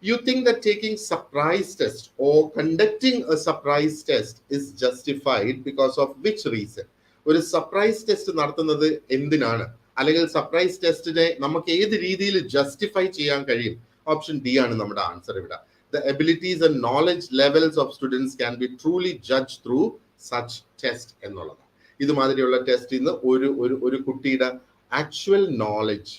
you think that taking surprise test or conducting a surprise test is justified because of which reason? ഒരു സർപ്രൈസ് ടെസ്റ്റ് നടത്തുന്നത് എന്തിനാണ്, അല്ലെങ്കിൽ സർപ്രൈസ് ടെസ്റ്റിനെ നമുക്ക് ഏത് രീതിയിൽ ജസ്റ്റിഫൈ ചെയ്യാൻ കഴിയും? ഓപ്ഷൻ ഡി ആണ് നമ്മുടെ ആൻസർ ഇവിടെ. The abilities and knowledge levels of students can be truly judged through such test എന്നുള്ളതാണ്. ഇതുമാതിരിയുള്ള ടെസ്റ്റിൽ നിന്ന് ഒരു കുട്ടിയുടെ ആക്ച്വൽ നോളജ്,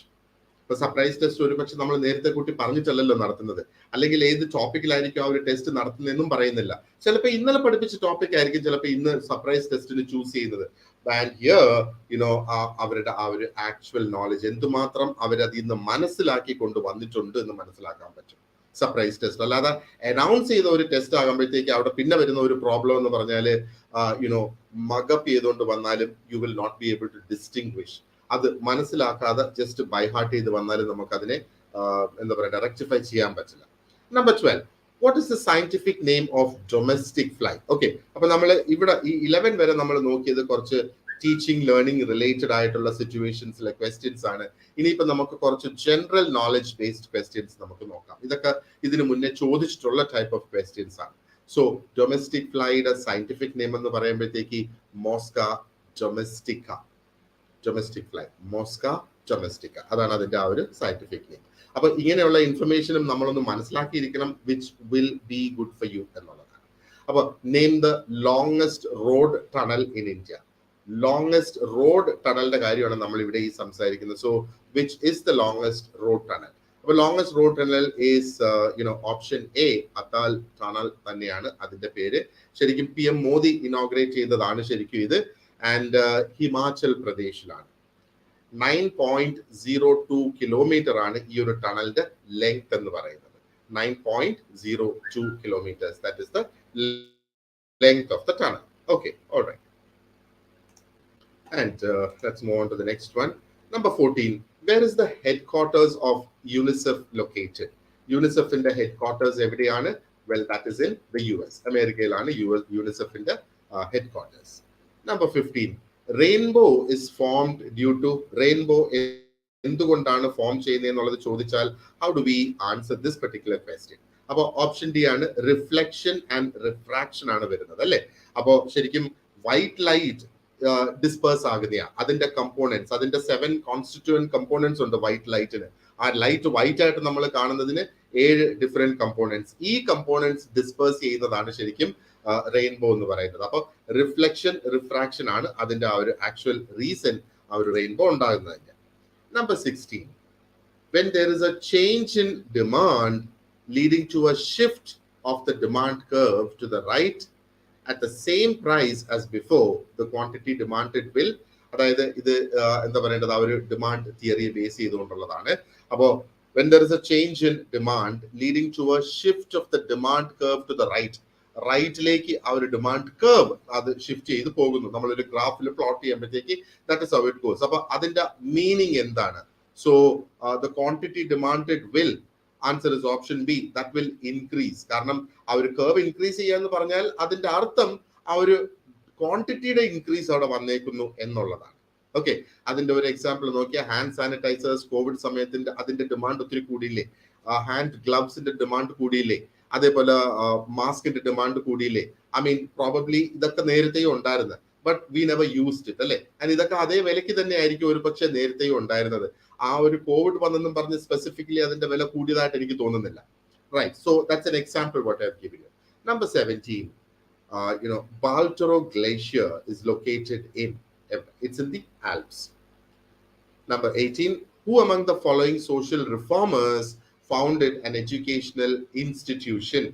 ഇപ്പൊ സർപ്രൈസ് ടെസ്റ്റ് ഒരു പക്ഷെ നമ്മൾ നേരത്തെ കുട്ടി പറഞ്ഞിട്ടല്ലല്ലോ നടത്തുന്നത്, അല്ലെങ്കിൽ ഏത് ടോപ്പിക്കിലായിരിക്കും ആ ഒരു ടെസ്റ്റ് നടത്തുന്നതെന്നും പറയുന്നില്ല. ചിലപ്പോൾ ഇന്നലെ പഠിപ്പിച്ച ടോപ്പിക് ആയിരിക്കും ചിലപ്പോൾ ഇന്ന് സർപ്രൈസ് ടെസ്റ്റിന് ചൂസ് ചെയ്യുന്നത്. ആൻഡ് ഹിയർ അവരുടെ ആ ഒരു ആക്ച്വൽ നോളജ് എന്തുമാത്രം അവരതിൽ നിന്ന് മനസ്സിലാക്കി കൊണ്ട് വന്നിട്ടുണ്ട് എന്ന് മനസ്സിലാക്കാൻ പറ്റും സർപ്രൈസ് ടെസ്റ്റ്. അല്ലാതെ അനൗൺസ് ചെയ്ത ഒരു ടെസ്റ്റ് ആകുമ്പോഴത്തേക്ക് അവിടെ പിന്നെ വരുന്ന ഒരു പ്രോബ്ലം എന്ന് പറഞ്ഞാൽ മഗപ്പ് ചെയ്തുകൊണ്ട് വന്നാലും you will not be able to distinguish. അത് മനസ്സിലാക്കാതെ ജസ്റ്റ് ബൈ ഹാർട്ട് ചെയ്ത് വന്നാലും നമുക്ക് അതിനെ എന്താ പറയുക റെക്ടിഫൈ ചെയ്യാൻ പറ്റില്ല. Number 12, what is the scientific name of domestic fly? Okay, അപ്പൊ നമ്മൾ ഇവിടെ ഈ 11 വരെ നമ്മൾ നോക്കിയത് കുറച്ച് ടീച്ചിങ് ലേണിംഗ് റിലേറ്റഡ് ആയിട്ടുള്ള സിറ്റുവേഷൻസിലെ ക്വസ്റ്റ്യൻസ് ആണ്. ഇനിയിപ്പോ നമുക്ക് കുറച്ച് ജനറൽ നോളജ് ബേസ്ഡ് ക്വസ്റ്റ്യൻസ് നമുക്ക് നോക്കാം. ഇതൊക്കെ ഇതിനു മുന്നേ ചോദിച്ചിട്ടുള്ള ടൈപ്പ് ഓഫ് ക്വസ്റ്റ്യൻസ് ആണ്. സോ ഡൊമസ്റ്റിക് ഫ്ലൈയുടെ സയന്റിഫിക് നെയിം എന്ന് പറയുമ്പോഴത്തേക്ക് മോസ്ക ഡൊമസ്റ്റിക്ക. ഡൊമസ്റ്റിക് ഫ്ലൈ മോസ്ക ഡൊമസ്റ്റിക്ക, അതാണ് അതിന്റെ ആ ഒരു സയന്റിഫിക് നെയിം. അപ്പൊ ഇങ്ങനെയുള്ള ഇൻഫർമേഷനും നമ്മളൊന്ന് മനസ്സിലാക്കിയിരിക്കണം, which will be good for you എന്നുള്ളതാണ്. അപ്പൊ name the longest road tunnel in India. Longest road ടണലിന്റെ കാര്യമാണ് നമ്മൾ ഇവിടെ ഈ സംസാരിക്കുന്നത്. So which is the longest road tunnel? അപ്പൊ longest road tunnel is option A, Atal tunnel തന്നെയാണ് അതിന്റെ പേര്. ശരിക്കും PM മോദി ഇനോഗ്രേറ്റ് ചെയ്തതാണ് ശരിക്കും ഇത്. ആൻഡ് ഹിമാചൽ പ്രദേശിലാണ്. 9.02 കിലോമീറ്റർ ആണ് ഈ ഒരു ടണലിന്റെ ലെങ്ത് എന്ന് പറയുന്നത്. 9.02 kilometers, that is the length of the tunnel. Okay, all right. And let's move on to the next one. Number 14, where is the headquarters of UNICEF located? UNICEF in the headquarters എവിടെയാണ്? Well, that is in the US. അമേരിക്കയിലാണ് UNICEF in the headquarters. Number 15, rainbow is formed due to rainbow എന്തുകൊണ്ടാണ് ഫോം ചെയ്യുന്നത് എന്നുള്ളത് ചോദിച്ചാൽ how do we answer this particular question? അപ്പോൾ ഓപ്ഷൻ ഡി ആണ്, റിഫ്ലക്ഷൻ ആൻഡ് റിഫ്രാക്ഷൻ ആണ് വരുന്നത് അല്ലേ. അപ്പോൾ ശരിക്കും വൈറ്റ് ലൈറ്റ് ഡിസ്പേഴ്സ് ആകുന്നയാ അതിന്റെ കമ്പോണൻസ്, അതിന്റെ 7 കോൺസ്റ്റിറ്റ്യൂവന്റ് കമ്പോണൻസ് ഉണ്ട് വൈറ്റ് ലൈറ്റിന്. ആ ലൈറ്റ് വൈറ്റ് ആയിട്ട് നമ്മൾ കാണുന്നതിന് 7 ഡിഫറെന്റ് കമ്പോണൻസ്. ഈ കമ്പോണൻസ് ഡിസ്പേഴ്സ് ചെയ്യുന്നതാണ് ശരിക്കും റെയിൻബോ എന്ന് പറയുന്നത്. അപ്പൊ റിഫ്ലക്ഷൻ റിഫ്രാക്ഷൻ ആണ് അതിന്റെ ആ ഒരു ആക്ച്വൽ റീസൺ ആ ഒരു റെയിൻബോ ഉണ്ടാകുന്നതിന്. Number 16, when there is a change in demand leading to a shift of the demand curve to the right at the same price as before, the quantity demanded will, അതായത് ഇത് എന്താ പറയേണ്ടത്, ആ ഒരു ഡിമാൻഡ് തിയറിയെ ബേസ് ചെയ്തുകൊണ്ടുള്ളതാണ്. അപ്പോൾ when there is a change in demand leading to a shift of the demand curve to the right, റൈറ്റിലേക്ക് ആ ഒരു ഡിമാൻഡ് കർവ് അത് ഷിഫ്റ്റ് ചെയ്ത് പോകുന്നു. നമ്മളൊരു ഗ്രാഫിൽ പ്ലോട്ട് ചെയ്യുമ്പോഴത്തേക്ക് that is how it goes. അപ്പൊ അതിന്റെ മീനിങ് എന്താണ്? So the quantity demanded will, answer is option B, that will increase. കാരണം ആ ഒരു കർവ് ഇൻക്രീസ് ചെയ്യാന്ന് പറഞ്ഞാൽ അതിന്റെ അർത്ഥം ആ ഒരു ക്വാണ്ടിറ്റിയുടെ ഇൻക്രീസ് അവിടെ വന്നേക്കുന്നു എന്നുള്ളതാണ്. ഓക്കെ, അതിന്റെ ഒരു എക്സാമ്പിൾ നോക്കിയാൽ ഹാൻഡ് സാനിറ്റൈസേഴ്സ് കോവിഡ് സമയത്തിന്റെ അതിന്റെ ഡിമാൻഡ് ഒത്തിരി കൂടിയില്ലേ, ഹാൻഡ് ഗ്ലവ്സിന്റെ ഡിമാൻഡ് കൂടിയില്ലേ. അതേപോലെ മാസ്കിന്റെ ഡിമാൻഡ് കൂടിയില്ലേ. ഐ മീൻ പ്രോബബ്ലി ഇതൊക്കെ നേരത്തെയും ഉണ്ടായിരുന്നു, but we never used it അല്ലേ. ആൻഡ് ഇതൊക്കെ അതേ വിലയ്ക്ക് തന്നെ ആയിരിക്കും ഒരു പക്ഷേ നേരത്തെയും ഉണ്ടായിരുന്നത്. ആ ഒരു കോവിഡ് വന്നെന്നും പറഞ്ഞ് സ്പെസിഫിക്കലി അതിന്റെ വില കൂടിയതായിട്ട് എനിക്ക് തോന്നുന്നില്ല. Right, so that's an example what I have given you. Number 17, Baltoro Glacier is located in, it's in the Alps. Number 18, who among the following social reformers founded an educational institution?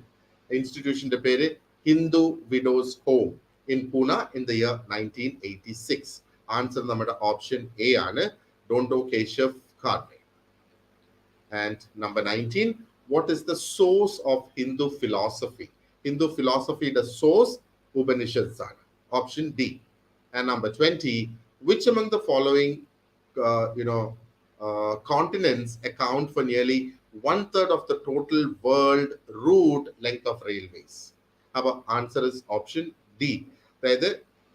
Institution de pere Hindu Widows Home in Pune in the year 1986. Answer നമ്മുടെ option A ആണ്, Dr. Keshav Karve. And number 19, what is the source of Hindu philosophy? Hindu philosophy, the source Upanishads ആണ്, option D. And number 20, which among the following continents account for nearly 1/3 of the total world route length of railways? Our answer is option D. അതായത്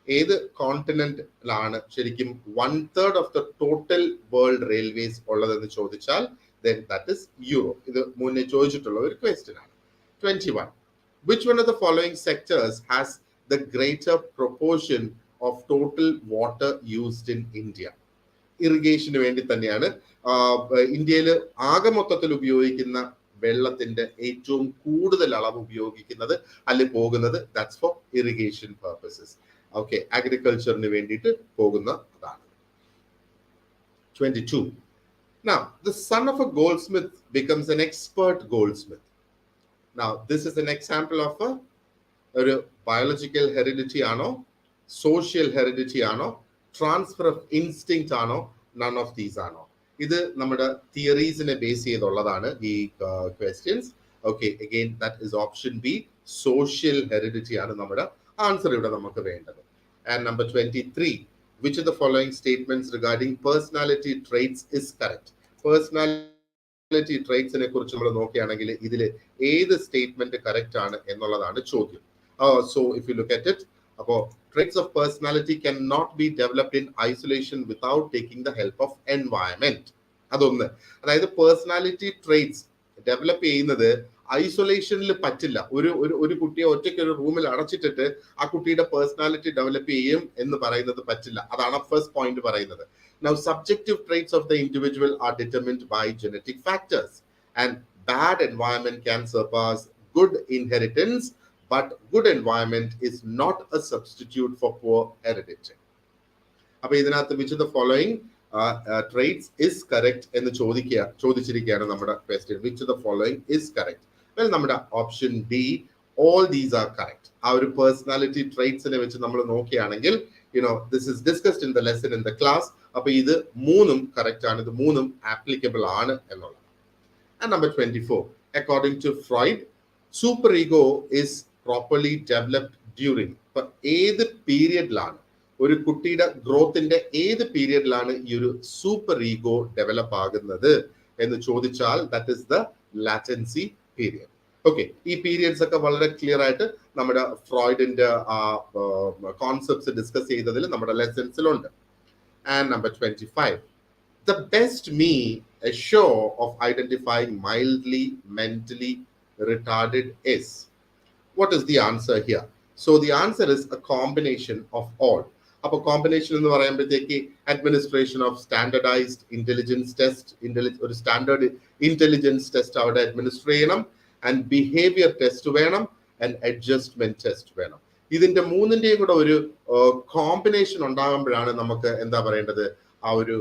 ഏത് കോണ്ടിനെന്റിലാണ് ശരിക്കും 1/3 of the total world railways ഉള്ളതെന്ന് ചോദിച്ചാൽ then that is Europe. ഇത് മുന്നേ ചോദിച്ചിട്ടുള്ള ഒരു ക്വസ്റ്റ്യൻ ആണ്. 21, which one of the following sectors has the greater proportion of total water used in India? Irrigation വേണ്ടി തന്നെയാണ് ഇന്ത്യയിൽ ആകെ മൊത്തത്തിൽ ഉപയോഗിക്കുന്ന വെള്ളത്തിന്റെ ഏറ്റവും കൂടുതൽ അളവ് ഉപയോഗിക്കുന്നത് അല്ലെങ്കിൽ പോകുന്നത്, that's for irrigation purposes. Okay, അഗ്രികൾച്ചറിന് വേണ്ടിയിട്ട് പോകുന്ന അതാണ്. 22, now the son of a goldsmith becomes an expert goldsmith. Now this is an example of ഒരു ബയോളജിക്കൽ ഹെറിഡിറ്റി ആണോ, സോഷ്യൽ ഹെറിഡിറ്റി ആണോ, ട്രാൻസ്ഫർ ഓഫ് ഇൻസ്റ്റിങ്ക്റ്റ് ആണോ, നൺ ഓഫ് ദീസ് ആണോ? ഇത് നമ്മുടെ തിയറീസിനെ ബേസ് ചെയ്തുള്ളതാണ് ഈ questions. Okay, again that is option B, social heredity ആണ് നമ്മുടെ ആൻസർ ഇവിടെ നമുക്ക് വേണ്ടത്. And number 23, which of the following statements regarding personality traits is correct? Personality traitsനെ കുറിച്ച് നമ്മൾ നോക്കുകയാണെങ്കിൽ ഇതിൽ ഏത് സ്റ്റേറ്റ്മെന്റ് കറക്റ്റ് ആണ് എന്നുള്ളതാണ് ചോദ്യം. So if you look at it, അപ്പോൾ traits of personality cannot be developed in isolation without taking the help of environment. അതൊന്ന്, അതായത് പേഴ്സണാലിറ്റി ട്രെയ്റ്റ്സ് ഡെവലപ്പ് ചെയ്യുന്നത് ഐസൊലേഷനിൽ പറ്റില്ല. ഒരു കുട്ടിയെ ഒറ്റയ്ക്ക് ഒരു റൂമിൽ അടച്ചിട്ടിട്ട് ആ കുട്ടിയുടെ പേഴ്സണാലിറ്റി ഡെവലപ്പ് ചെയ്യും എന്ന് പറയുന്നത് പറ്റില്ല. അതാണ് ഫസ്റ്റ് പോയിന്റ് പറയുന്നത്. Now subjective traits of the individual are determined by genetic factors, and bad environment can surpass good inheritance, but good environment is not a substitute for poor heredity. അപ്പോൾ ഇതിനകത്ത് which of the following traits is correct എന്ന് ചോദിച്ചിരിക്കുകയാണ് നമ്മുടെ question. which of the following is correct? Well, നമ്മുടെ option D, all these are correct. ആ ഒരു പേഴ്സണാലിറ്റി ട്രെയ്റ്റ്സിനെ വെച്ച് നമ്മൾ നോക്കുകയാണെങ്കിൽ this is discussed in the lesson in the class. അപ്പോൾ ഇത് മൂന്നും കറക്റ്റ് ആണ്, ഇത് മൂന്നും ആപ്ലിക്കബിൾ ആണ് എന്നുള്ളത്. And number 24, according to Freud, super ego is properly developed during, ഇപ്പൊ ഏത് പീരിയഡിലാണ്, ഒരു കുട്ടിയുടെ ഗ്രോത്തിന്റെ ഏത് പീരിയഡിലാണ് ഈ ഒരു സൂപ്പർ ഈഗോ ഡെവലപ്പ് ആകുന്നത് എന്ന് ചോദിച്ചാൽ that is the latency period. Okay, ഈ പീരിയഡ്സ് ഒക്കെ വളരെ ക്ലിയർ ആയിട്ട് നമ്മുടെ ഫ്രോയിഡിന്റെ കോൺസെപ്റ്റ്സ് ഡിസ്കസ് ചെയ്തതിൽ നമ്മുടെ ലെസൺസിലുണ്ട്. And number 25, the best me assure of identifying mildly mentally retarded is. What is the answer here? So the answer is a combination of all. അപ്പോൾ കോമ്പിനേഷൻ എന്ന് പറയുമ്പോഴത്തേക്ക് administration of standardized intelligence test, ഒരു സ്റ്റാൻഡേർഡ് ഇന്റലിജൻസ് ടെസ്റ്റ് അവിടെ അഡ്മിനിസ്റ്റർ ചെയ്യണം, ആൻഡ് ബിഹേവിയർ ടെസ്റ്റ് വേണം, ആൻഡ് അഡ്ജസ്റ്റ്മെന്റ് ടെസ്റ്റ് വേണം. ഇതിന്റെ മൂന്നിന്റെയും കൂടെ ഒരു കോമ്പിനേഷൻ ഉണ്ടാകുമ്പോഴാണ് നമുക്ക് എന്താ പറയേണ്ടത്, ആ ഒരു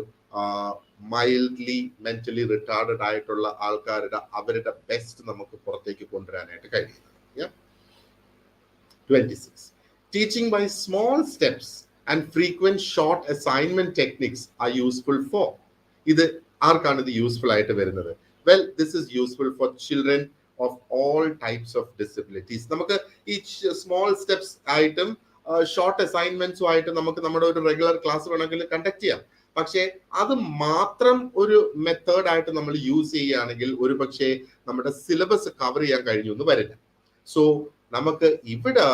മൈൽഡ്ലി മെന്റലി റിട്ടാർഡഡ് ആയിട്ടുള്ള ആൾക്കാരുടെ അവരുടെ ബെസ്റ്റ് നമുക്ക് പുറത്തേക്ക് കൊണ്ടുവരാനായിട്ട് കഴിയുന്നത്. 26, teaching by small steps and frequent short assignment techniques are useful for. ഇത് ആർക്കാണ് ഇത് യൂസ്ഫുൾ ആയിട്ട് വരുന്നത്? Well, this is useful for children of all types of disabilities. നമുക്ക് ഈ സ്മോൾ സ്റ്റെപ്സ് ആയിട്ടും ഷോർട്ട് അസൈൻമെന്റ്സും ആയിട്ട് നമുക്ക് നമ്മുടെ ഒരു റെഗുലർ ക്ലാസ് വേണമെങ്കിൽ കണ്ടക്ട് ചെയ്യാം. പക്ഷേ അത് മാത്രം ഒരു മെത്തേഡ് ആയിട്ട് നമ്മൾ യൂസ് ചെയ്യുകയാണെങ്കിൽ ഒരു പക്ഷേ നമ്മുടെ സിലബസ് കവർ ചെയ്യാൻ കഴിഞ്ഞു എന്ന് വരില്ല. സോ നമുക്ക് ഇവിടെ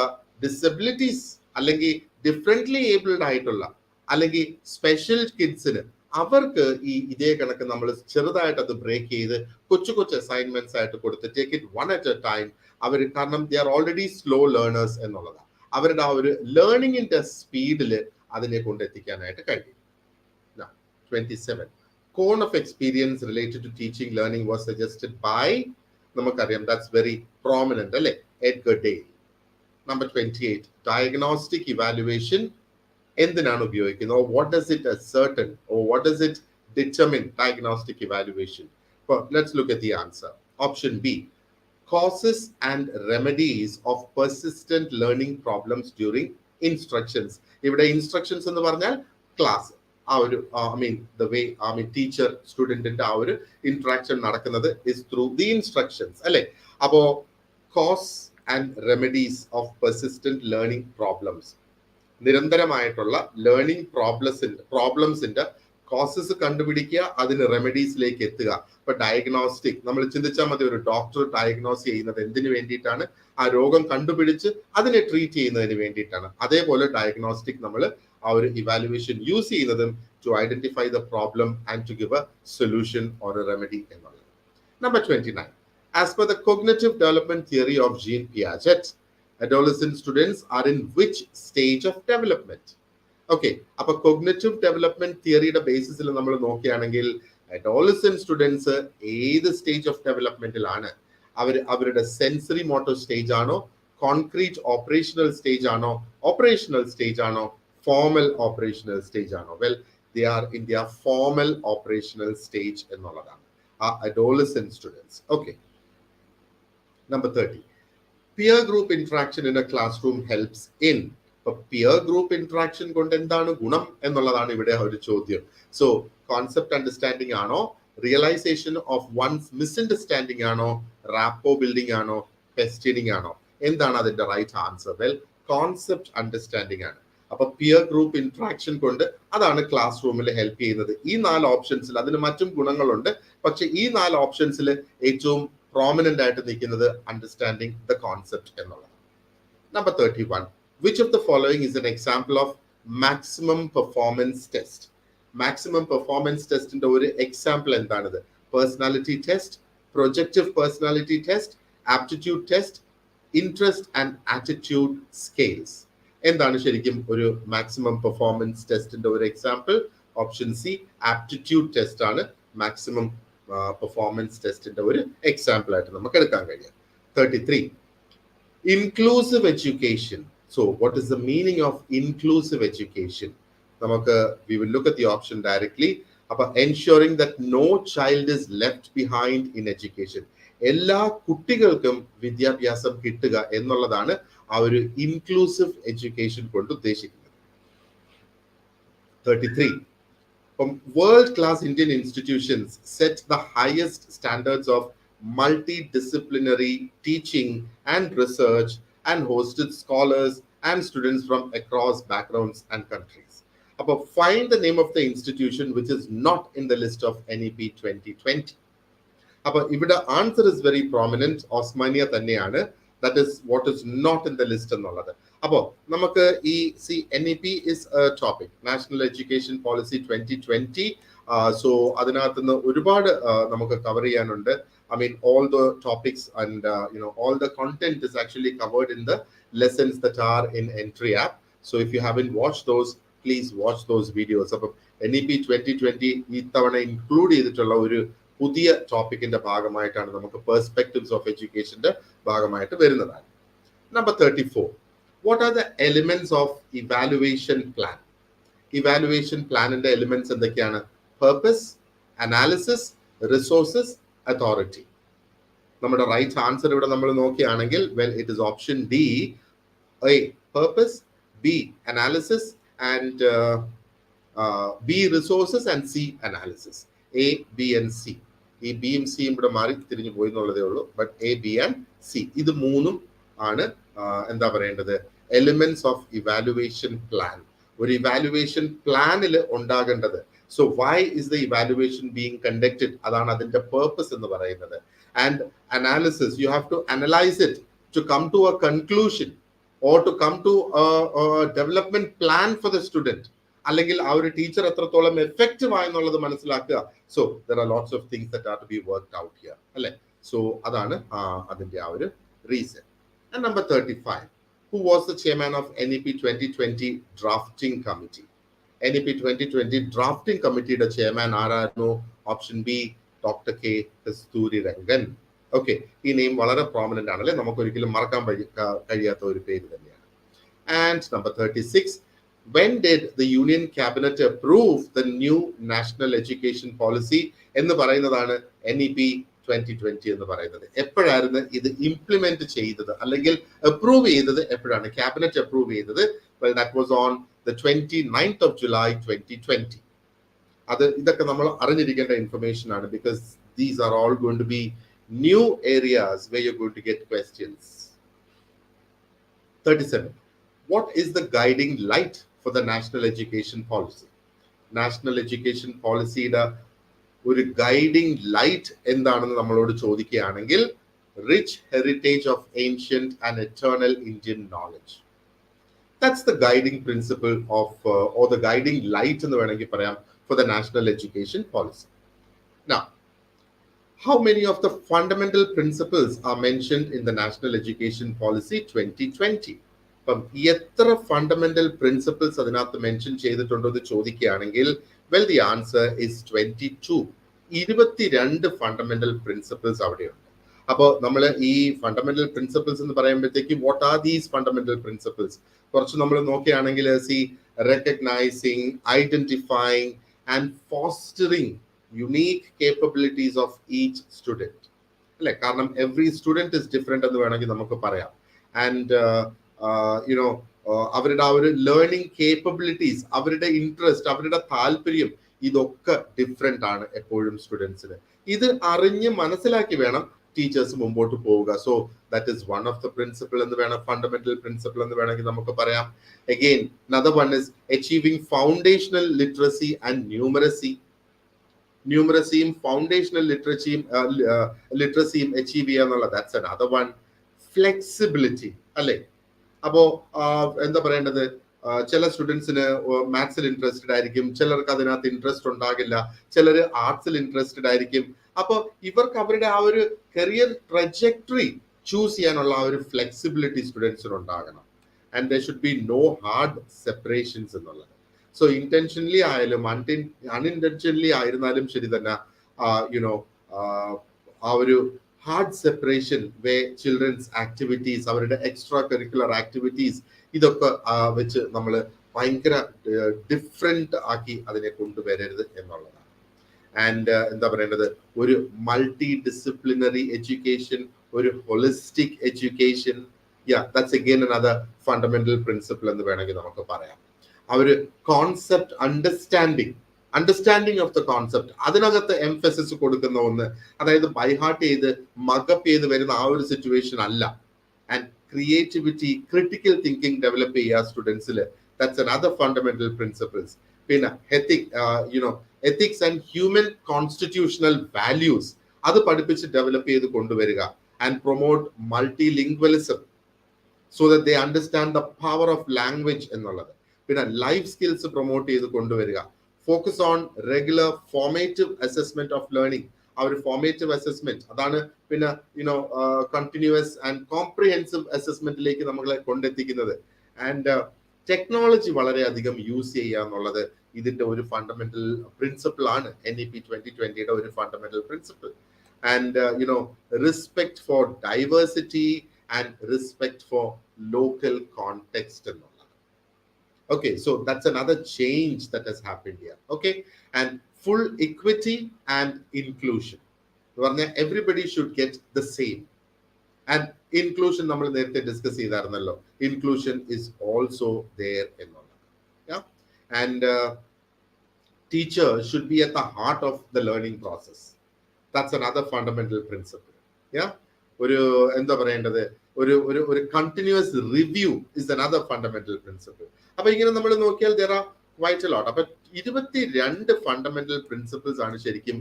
ഡിസബിലിറ്റീസ് അല്ലെങ്കിൽ ഡിഫറെന്റ്ലി ഏബിൾഡ് ആയിട്ടുള്ള അല്ലെങ്കിൽ സ്പെഷ്യൽ കിഡ്സിന് അവർക്ക് ഈ ഇതേ കണക്ക് നമ്മൾ ചെറുതായിട്ട് അത് ബ്രേക്ക് ചെയ്ത് കൊച്ചു കൊച്ചു അസൈൻമെന്റ്സ് ആയിട്ട് കൊടുത്ത് take it one at a time. അവർ കാരണം they are already slow learners എന്നുള്ളതാണ്. അവരുടെ ആ ഒരു ലേണിങ്ങിന്റെ സ്പീഡിൽ അതിനെ കൊണ്ടെത്തിക്കാനായിട്ട് കഴിയും. 27. Cone of experience related to teaching learning was suggested by, നമുക്കറിയാം, that's very prominent അല്ലേ, Edgar Dale. Number 28. Diagnostic evaluation എന്തിനാണ് ഉപയോഗിക്കുന്നത്? What does it ascertain or what does it determine? Diagnostic evaluation. Well, let's look at the answer. Option B. Causes and remedies of persistent learning problems during instructions. ഇവിടെ instructions എന്ന് പറഞ്ഞാൽ ക്ലാസ്, ആ ഒരു the way ടീച്ചർ സ്റ്റുഡന്റിന്റെ ആ ഒരു ഇന്ററാക്ഷൻ നടക്കുന്നത് is through the instructions അല്ലെ. അപ്പോ cause and remedies of persistent learning problems, നിരന്തരമായിട്ടുള്ള ലേണിംഗ് പ്രോബ്ലംസിന്റെ കോസസ് കണ്ടുപിടിക്കുക, അതിന് റെമഡീസിലേക്ക് എത്തുക. ഇപ്പൊ ഡയഗ്നോസ്റ്റിക് നമ്മൾ ചിന്തിച്ചാൽ മതി, ഒരു ഡോക്ടർ ഡയഗ്നോസ് ചെയ്യുന്നത് എന്തിനു വേണ്ടിയിട്ടാണ്? ആ രോഗം കണ്ടുപിടിച്ച് അതിനെ ട്രീറ്റ് ചെയ്യുന്നതിന് വേണ്ടിയിട്ടാണ്. അതേപോലെ ഡയഗ്നോസ്റ്റിക് നമ്മൾ ആ ഒരു ഇവാലുവേഷൻ യൂസ് ചെയ്യുന്നതും to identify the problem and to give a solution or a remedy എന്നുള്ളത്. Number 29. As per the cognitive development theory of Jean Piaget, adolescent students are in which stage of development? Okay, അപ്പോൾ കോഗ്നിറ്റീവ് ഡെവലപ്മെന്റ് തിയറിയുടെ ബേസിസിൽ നമ്മൾ നോക്കുകയാണെങ്കിൽ അഡോളസെന്റ് സ്റ്റുഡൻസ് ഏത് സ്റ്റേജ് ഓഫ് ഡെവലപ്മെന്റിലാണ്? അവരുടെ സെൻസറി മോട്ടോർ സ്റ്റേജ് ആണോ, കോൺക്രീറ്റ് ഓപ്പറേഷണൽ സ്റ്റേജ് ആണോ, ഓപ്പറേഷണൽ സ്റ്റേജ് ആണോ, ഫോർമൽ ഓപ്പറേഷണൽ സ്റ്റേജ് ആണോ? Well, they are in their formal operational stage എന്നുള്ളതാണ് ആ adolescent students. Okay. Number 30. Peer group interaction in a classroom helps in. Peer group interaction കൊണ്ട് എന്താണ് ഗുണം എന്നുള്ളതാണ് ഇവിടെ ഒരു ചോദ്യം. സോ കോൺസെപ്റ്റ് അണ്ടർസ്റ്റാൻഡിംഗ് ആണോ, റിയലൈസേഷൻ ഓഫ് വൺസ് മിസ്അണ്ടർസ്റ്റാൻഡിംഗ് ആണോ, റാപ്പോ ബിൽഡിംഗ് ആണോ, ക്വസ്റ്റ്യനിങ് ആണോ? എന്താണ് അതിന്റെ right answer? Well, concept understanding ആണ്. അപ്പൊ പിയർ ഗ്രൂപ്പ് ഇന്ററാക്ഷൻ കൊണ്ട് അതാണ് ക്ലാസ് റൂമിൽ ഹെൽപ്പ് ചെയ്യുന്നത്. ഈ 4 ഓപ്ഷൻസിൽ, അതിന് മറ്റും ഗുണങ്ങളുണ്ട്, പക്ഷെ ഈ 4 ഓപ്ഷൻസിൽ ഏറ്റവും പ്രോമിനന്റ് ആയിട്ട് നിൽക്കുന്നത് അണ്ടർസ്റ്റാൻഡിംഗ് ദ കോൺസെപ്റ്റ് എന്നുള്ളത്. Number 31. Which of the following is an example of maximum performance test? Maximum performance test ന്റെ ഒരു എക്സാമ്പിൾ എന്താണിത്? Personality test, projective personality test, aptitude test, interest and attitude scales. എന്താണ് ശരിക്കും ഒരു മാക്സിമം പെർഫോമൻസ് ടെസ്റ്റിന്റെ ഒരു example? Option C, aptitude test ആണ് മാക്സിമം പെർഫോമൻസ് ടെസ്റ്റിന്റെ ഒരു എക്സാമ്പിൾ ആയിട്ട് നമുക്ക് എടുക്കാൻ കഴിയും. 33. Inclusive education. So what is the meaning of inclusive education? We will look at the option directly. Ensuring that no child is left behind in education. എല്ലാ കുട്ടികൾക്കും വിദ്യാഭ്യാസം കിട്ടുക എന്നുള്ളതാണ് ആ ഒരു ഇൻക്ലൂസീവ് എഡ്യൂക്കേഷൻ കൊണ്ട് ഉദ്ദേശിക്കുന്നത്. 33. World-class Indian institutions set the highest standards of multidisciplinary teaching and research and hosted scholars and students from across backgrounds and countries. Find the name of the institution which is not in the list of NEP 2020. ഇവിടെ answer is very prominent. Osmania തന്നെയാണ്. That is what is not in the list എന്നുള്ളത്. അപ്പോൾ നമുക്ക് ഈ NEP is a topic, National Education Policy 2020. So അതിനകത്ത് നിന്ന് ഒരുപാട് നമുക്ക് കവർ ചെയ്യാനുണ്ട്. All the topics and all the content is actually covered in the lessons that are in Entri app. So if you haven't watched those, please watch those videos. NEP 2020 ഇത്തവണ ഇൻക്ലൂഡ് ചെയ്തിട്ടുള്ള ഒരു പുതിയ ടോപ്പിക്കിന്റെ ഭാഗമായിട്ടാണ് നമുക്ക് പെർസ്പെക്ടിവ്സ് ഓഫ് എഡ്യൂക്കേഷന്റെ ഭാഗമായിട്ട് വരുന്നതാണ്. Number 34. What are the elements of evaluation plan? Evaluation പ്ലാനിന്റെ എലിമെന്റ്സ് എന്തൊക്കെയാണ്? Purpose, analysis, resources, authority. നമ്മുടെ റൈറ്റ് ആൻസർ ഇവിടെ നമ്മൾ നോക്കുകയാണെങ്കിൽ, well, it is option D. A, purpose, B, analysis, and B, resources, and C, analysis. A, B, and C. ഈ ബിയും സിയും ഇവിടെ മാറി തിരിഞ്ഞു പോയി എന്നുള്ളതേ ഉള്ളൂ. But A, B and C, ഇത് മൂന്നും ആണ് എന്താ പറയേണ്ടത്, എലിമെന്റ്സ് ഓഫ് ഇവാലുവേഷൻ പ്ലാൻ. ഒരു ഇവാലുവേഷൻ പ്ലാനിൽ ഉണ്ടാകേണ്ടത്. So why is the evaluation being conducted? അതാണ് അതിന്റെ purpose എന്ന് പറയുന്നത്. And analysis, you have to analyze it to come to a conclusion or to come to a development plan for the student. അല്ലെങ്കിൽ ആ ഒരു ടീച്ചർ എത്രത്തോളം എഫക്റ്റീവ് ആയെന്നുള്ളത് മനസ്സിലാക്കുക. So there are lots of things that are to be worked out here അല്ലെ. സോ അതാണ് അതിന്റെ ആ ഒരു reason. And number 35, who was the chairman of NEP 2020 drafting committee? NEP 2020 drafting committeeയുടെ chairman ആരായിരുന്നു? Option B doctor K Kasturi Rangan. Okay, ഈ നെയിം വളരെ പ്രോമിനന്റ് ആണല്ലേ, നമുക്ക് ഒരിക്കലും മറക്കാൻ കഴിയാത്ത ഒരു പേര് തന്നെയാണ്. And number 36, when did the union cabinet approve the new national education policy എന്ന് പറയുന്നതാണ് NEP 2020 എന്ന് പറയുന്നത്. എപ്പോഴായിരുന്നു ഇത് ഇംപ്ലിമെന്റ് ചെയ്തത് അല്ലെങ്കിൽ അപ്രൂവ് ചെയ്തത് എപ്പോഴാണ്? ക്യാബിനറ്റ് അപ്രൂവ് ചെയ്തത്? well, that was on the 29th of July 2020. ഇതൊക്കെ നമ്മൾ അറിഞ്ഞിരിക്കേണ്ട ഇൻഫർമേഷൻ ആണ്, because these are all going to be new areas where you're going to get questions. 37, what is the guiding light for the national education policy? National education പോളിസിയുടെ ഒരു ഗൈഡിംഗ് ലൈറ്റ് എന്താണെന്ന് നമ്മളോട് ചോദിക്കുകയാണെങ്കിൽ, rich heritage of ancient and eternal Indian knowledge. That's the guiding principle of or the guiding light എന്ന് വേണമെങ്കിൽ പറയാം for the national education policy. Now, how many of the fundamental principles are mentioned in the national education policy 2020? അപ്പം എത്ര ഫണ്ടമെന്റൽ പ്രിൻസിപ്പിൾസ് അതിനകത്ത് മെൻഷൻ ചെയ്തിട്ടുണ്ടോ എന്ന് ചോദിക്കുകയാണെങ്കിൽ, well, the answer is 22. 22 fundamental principles അവിടെയുണ്ട്. അപ്പോൾ നമ്മൾ ഈ ഫണ്ടമെന്റൽ പ്രിൻസിപ്പിൾസ് എന്ന് പറയുമ്പോഴത്തേക്ക് what are these fundamental principles കുറച്ച് നമ്മൾ നോക്കുകയാണെങ്കിൽ, recognising, identifying and fostering unique capabilities of each student അല്ലെ. കാരണം എവറി സ്റ്റുഡൻറ് ഇസ് ഡിഫറെന്റ് എന്ന് വേണമെങ്കിൽ നമുക്ക് പറയാം. ആൻഡ് അവരുടെ ആ ഒരു ലേണിംഗ് കേപ്പബിലിറ്റീസ്, അവരുടെ ഇൻട്രസ്റ്റ്, അവരുടെ താല്പര്യം, ഇതൊക്കെ ഡിഫറെന്റ് ആണ് എപ്പോഴും സ്റ്റുഡൻസിന്. ഇത് അറിഞ്ഞ് മനസ്സിലാക്കി വേണം ടീച്ചേഴ്സ് മുമ്പോട്ട് പോവുക. So that is one of the principle എന്ന് വേണം, ഫണ്ടമെന്റൽ പ്രിൻസിപ്പിൾ എന്ന് വേണമെങ്കിൽ നമുക്ക് പറയാം. Again another one is achieving foundational literacy and numeracy. ന്യൂമറസിയും ഫൗണ്ടേഷണൽ ലിറ്ററസിയും അച്ചീവ് ചെയ്യുക എന്നുള്ളത്, ദാറ്റ്സ് another one. ഫ്ലെക്സിബിലിറ്റി അല്ലെ. അപ്പോ എന്താ പറയേണ്ടത്, ചില സ്റ്റുഡൻസിന് മാത്സിൽ ഇൻട്രസ്റ്റഡ് ആയിരിക്കും, ചിലർക്ക് അതിനകത്ത് ഇൻട്രസ്റ്റ് ഉണ്ടാകില്ല, ചിലർ ആർട്സിൽ ഇൻട്രസ്റ്റഡ് ആയിരിക്കും. അപ്പൊ ഇവർക്ക് അവരുടെ ആ ഒരു കരിയർ ട്രജക്ടറി ചൂസ് ചെയ്യാനുള്ള ആ ഒരു ഫ്ലെക്സിബിലിറ്റി സ്റ്റുഡൻസിന് ഉണ്ടാകണം. And there should be no hard separations എന്നുള്ളത്. സോ ഇന്റൻഷനലി ആയാലും അൺഇൻറ്റൻഷനലി ആയിരുന്നാലും ശരി തന്നെ ആ ഒരു hard separation way children's activities, അവരുടെ എക്സ്ട്രാ കരിക്കുലർ ആക്ടിവിറ്റീസ്, ഇതൊക്കെ വെച്ച് നമ്മൾ ഭയങ്കര ഡിഫറെന്റ് ആക്കി അതിനെ കൊണ്ടുവരരുത് എന്നുള്ളതാണ്. ആൻഡ് എന്താ പറയേണ്ടത്, ഒരു മൾട്ടി ഡിസിപ്ലിനറി എഡ്യൂക്കേഷൻ, ഒരു holistic education, that's again another fundamental principle എന്ന് വേണമെങ്കിൽ നമുക്ക് പറയാം. ആ ഒരു concept understanding of the concept, അതിനകത്ത് എംഫസിസ് കൊടുക്കുന്ന ഒന്ന്, അതായത് ബൈഹാർട്ട് ചെയ്ത് മഗപ്പ് ചെയ്ത് വരുന്ന ആ ഒരു സിറ്റുവേഷൻ അല്ല. And creativity, critical thinking develop ചെയ്യുക സ്റ്റുഡൻസിൽ, ദാറ്റ്സ് another ഫണ്ടമെന്റൽ പ്രിൻസിപ്പിൾസ്. പിന്നെ ethics and human constitutional values, അത് പഠിപ്പിച്ച് ഡെവലപ്പ് ചെയ്ത് കൊണ്ടുവരിക. And promote multilingualism so that they understand the power of language എന്നുള്ളത്. പിന്നെ ലൈഫ് സ്കിൽസ് പ്രൊമോട്ട് ചെയ്ത് കൊണ്ടുവരിക. Focus on regular formative assessment of learning. ആ ഒരു ഫോർമേറ്റീവ് അസസ്മെന്റ് അതാണ് പിന്നെ കണ്ടിന്യൂസ് ആൻഡ് കോംപ്രിഹെൻസീവ് അസസ്മെന്റിലേക്ക് നമ്മളെ കൊണ്ടെത്തിക്കുന്നത്. ആൻഡ് ടെക്നോളജി വളരെയധികം യൂസ് ചെയ്യുക എന്നുള്ളത് ഇതിന്റെ ഒരു ഫണ്ടമെന്റൽ പ്രിൻസിപ്പിൾ ആണ്, NEP 2020യുടെ ഒരു fundamental principle. And respect for diversity and respect for local context എന്നുള്ളത്. Okay, so that's another change that has happened here. Okay, and full equity and inclusion. Everybody should get the same. And inclusion, നമ്മൾ നേരത്തെ discuss ചെയ്തായിരുന്നല്ലോ, inclusion is also there എന്നുള്ളത്. Yeah, and teacher should be at the heart of the learning process. That's another fundamental principle. Yeah, ഒരു എന്താ പറയേണ്ടത്, ഒരു continuous review is another fundamental principle. അപ്പൊ ഇങ്ങനെ നമ്മൾ നോക്കിയാൽ there are quite a lot. അപ്പൊ 22 ഫണ്ടമെന്റൽ പ്രിൻസിപ്പിൾസ് ആണ് ശരിക്കും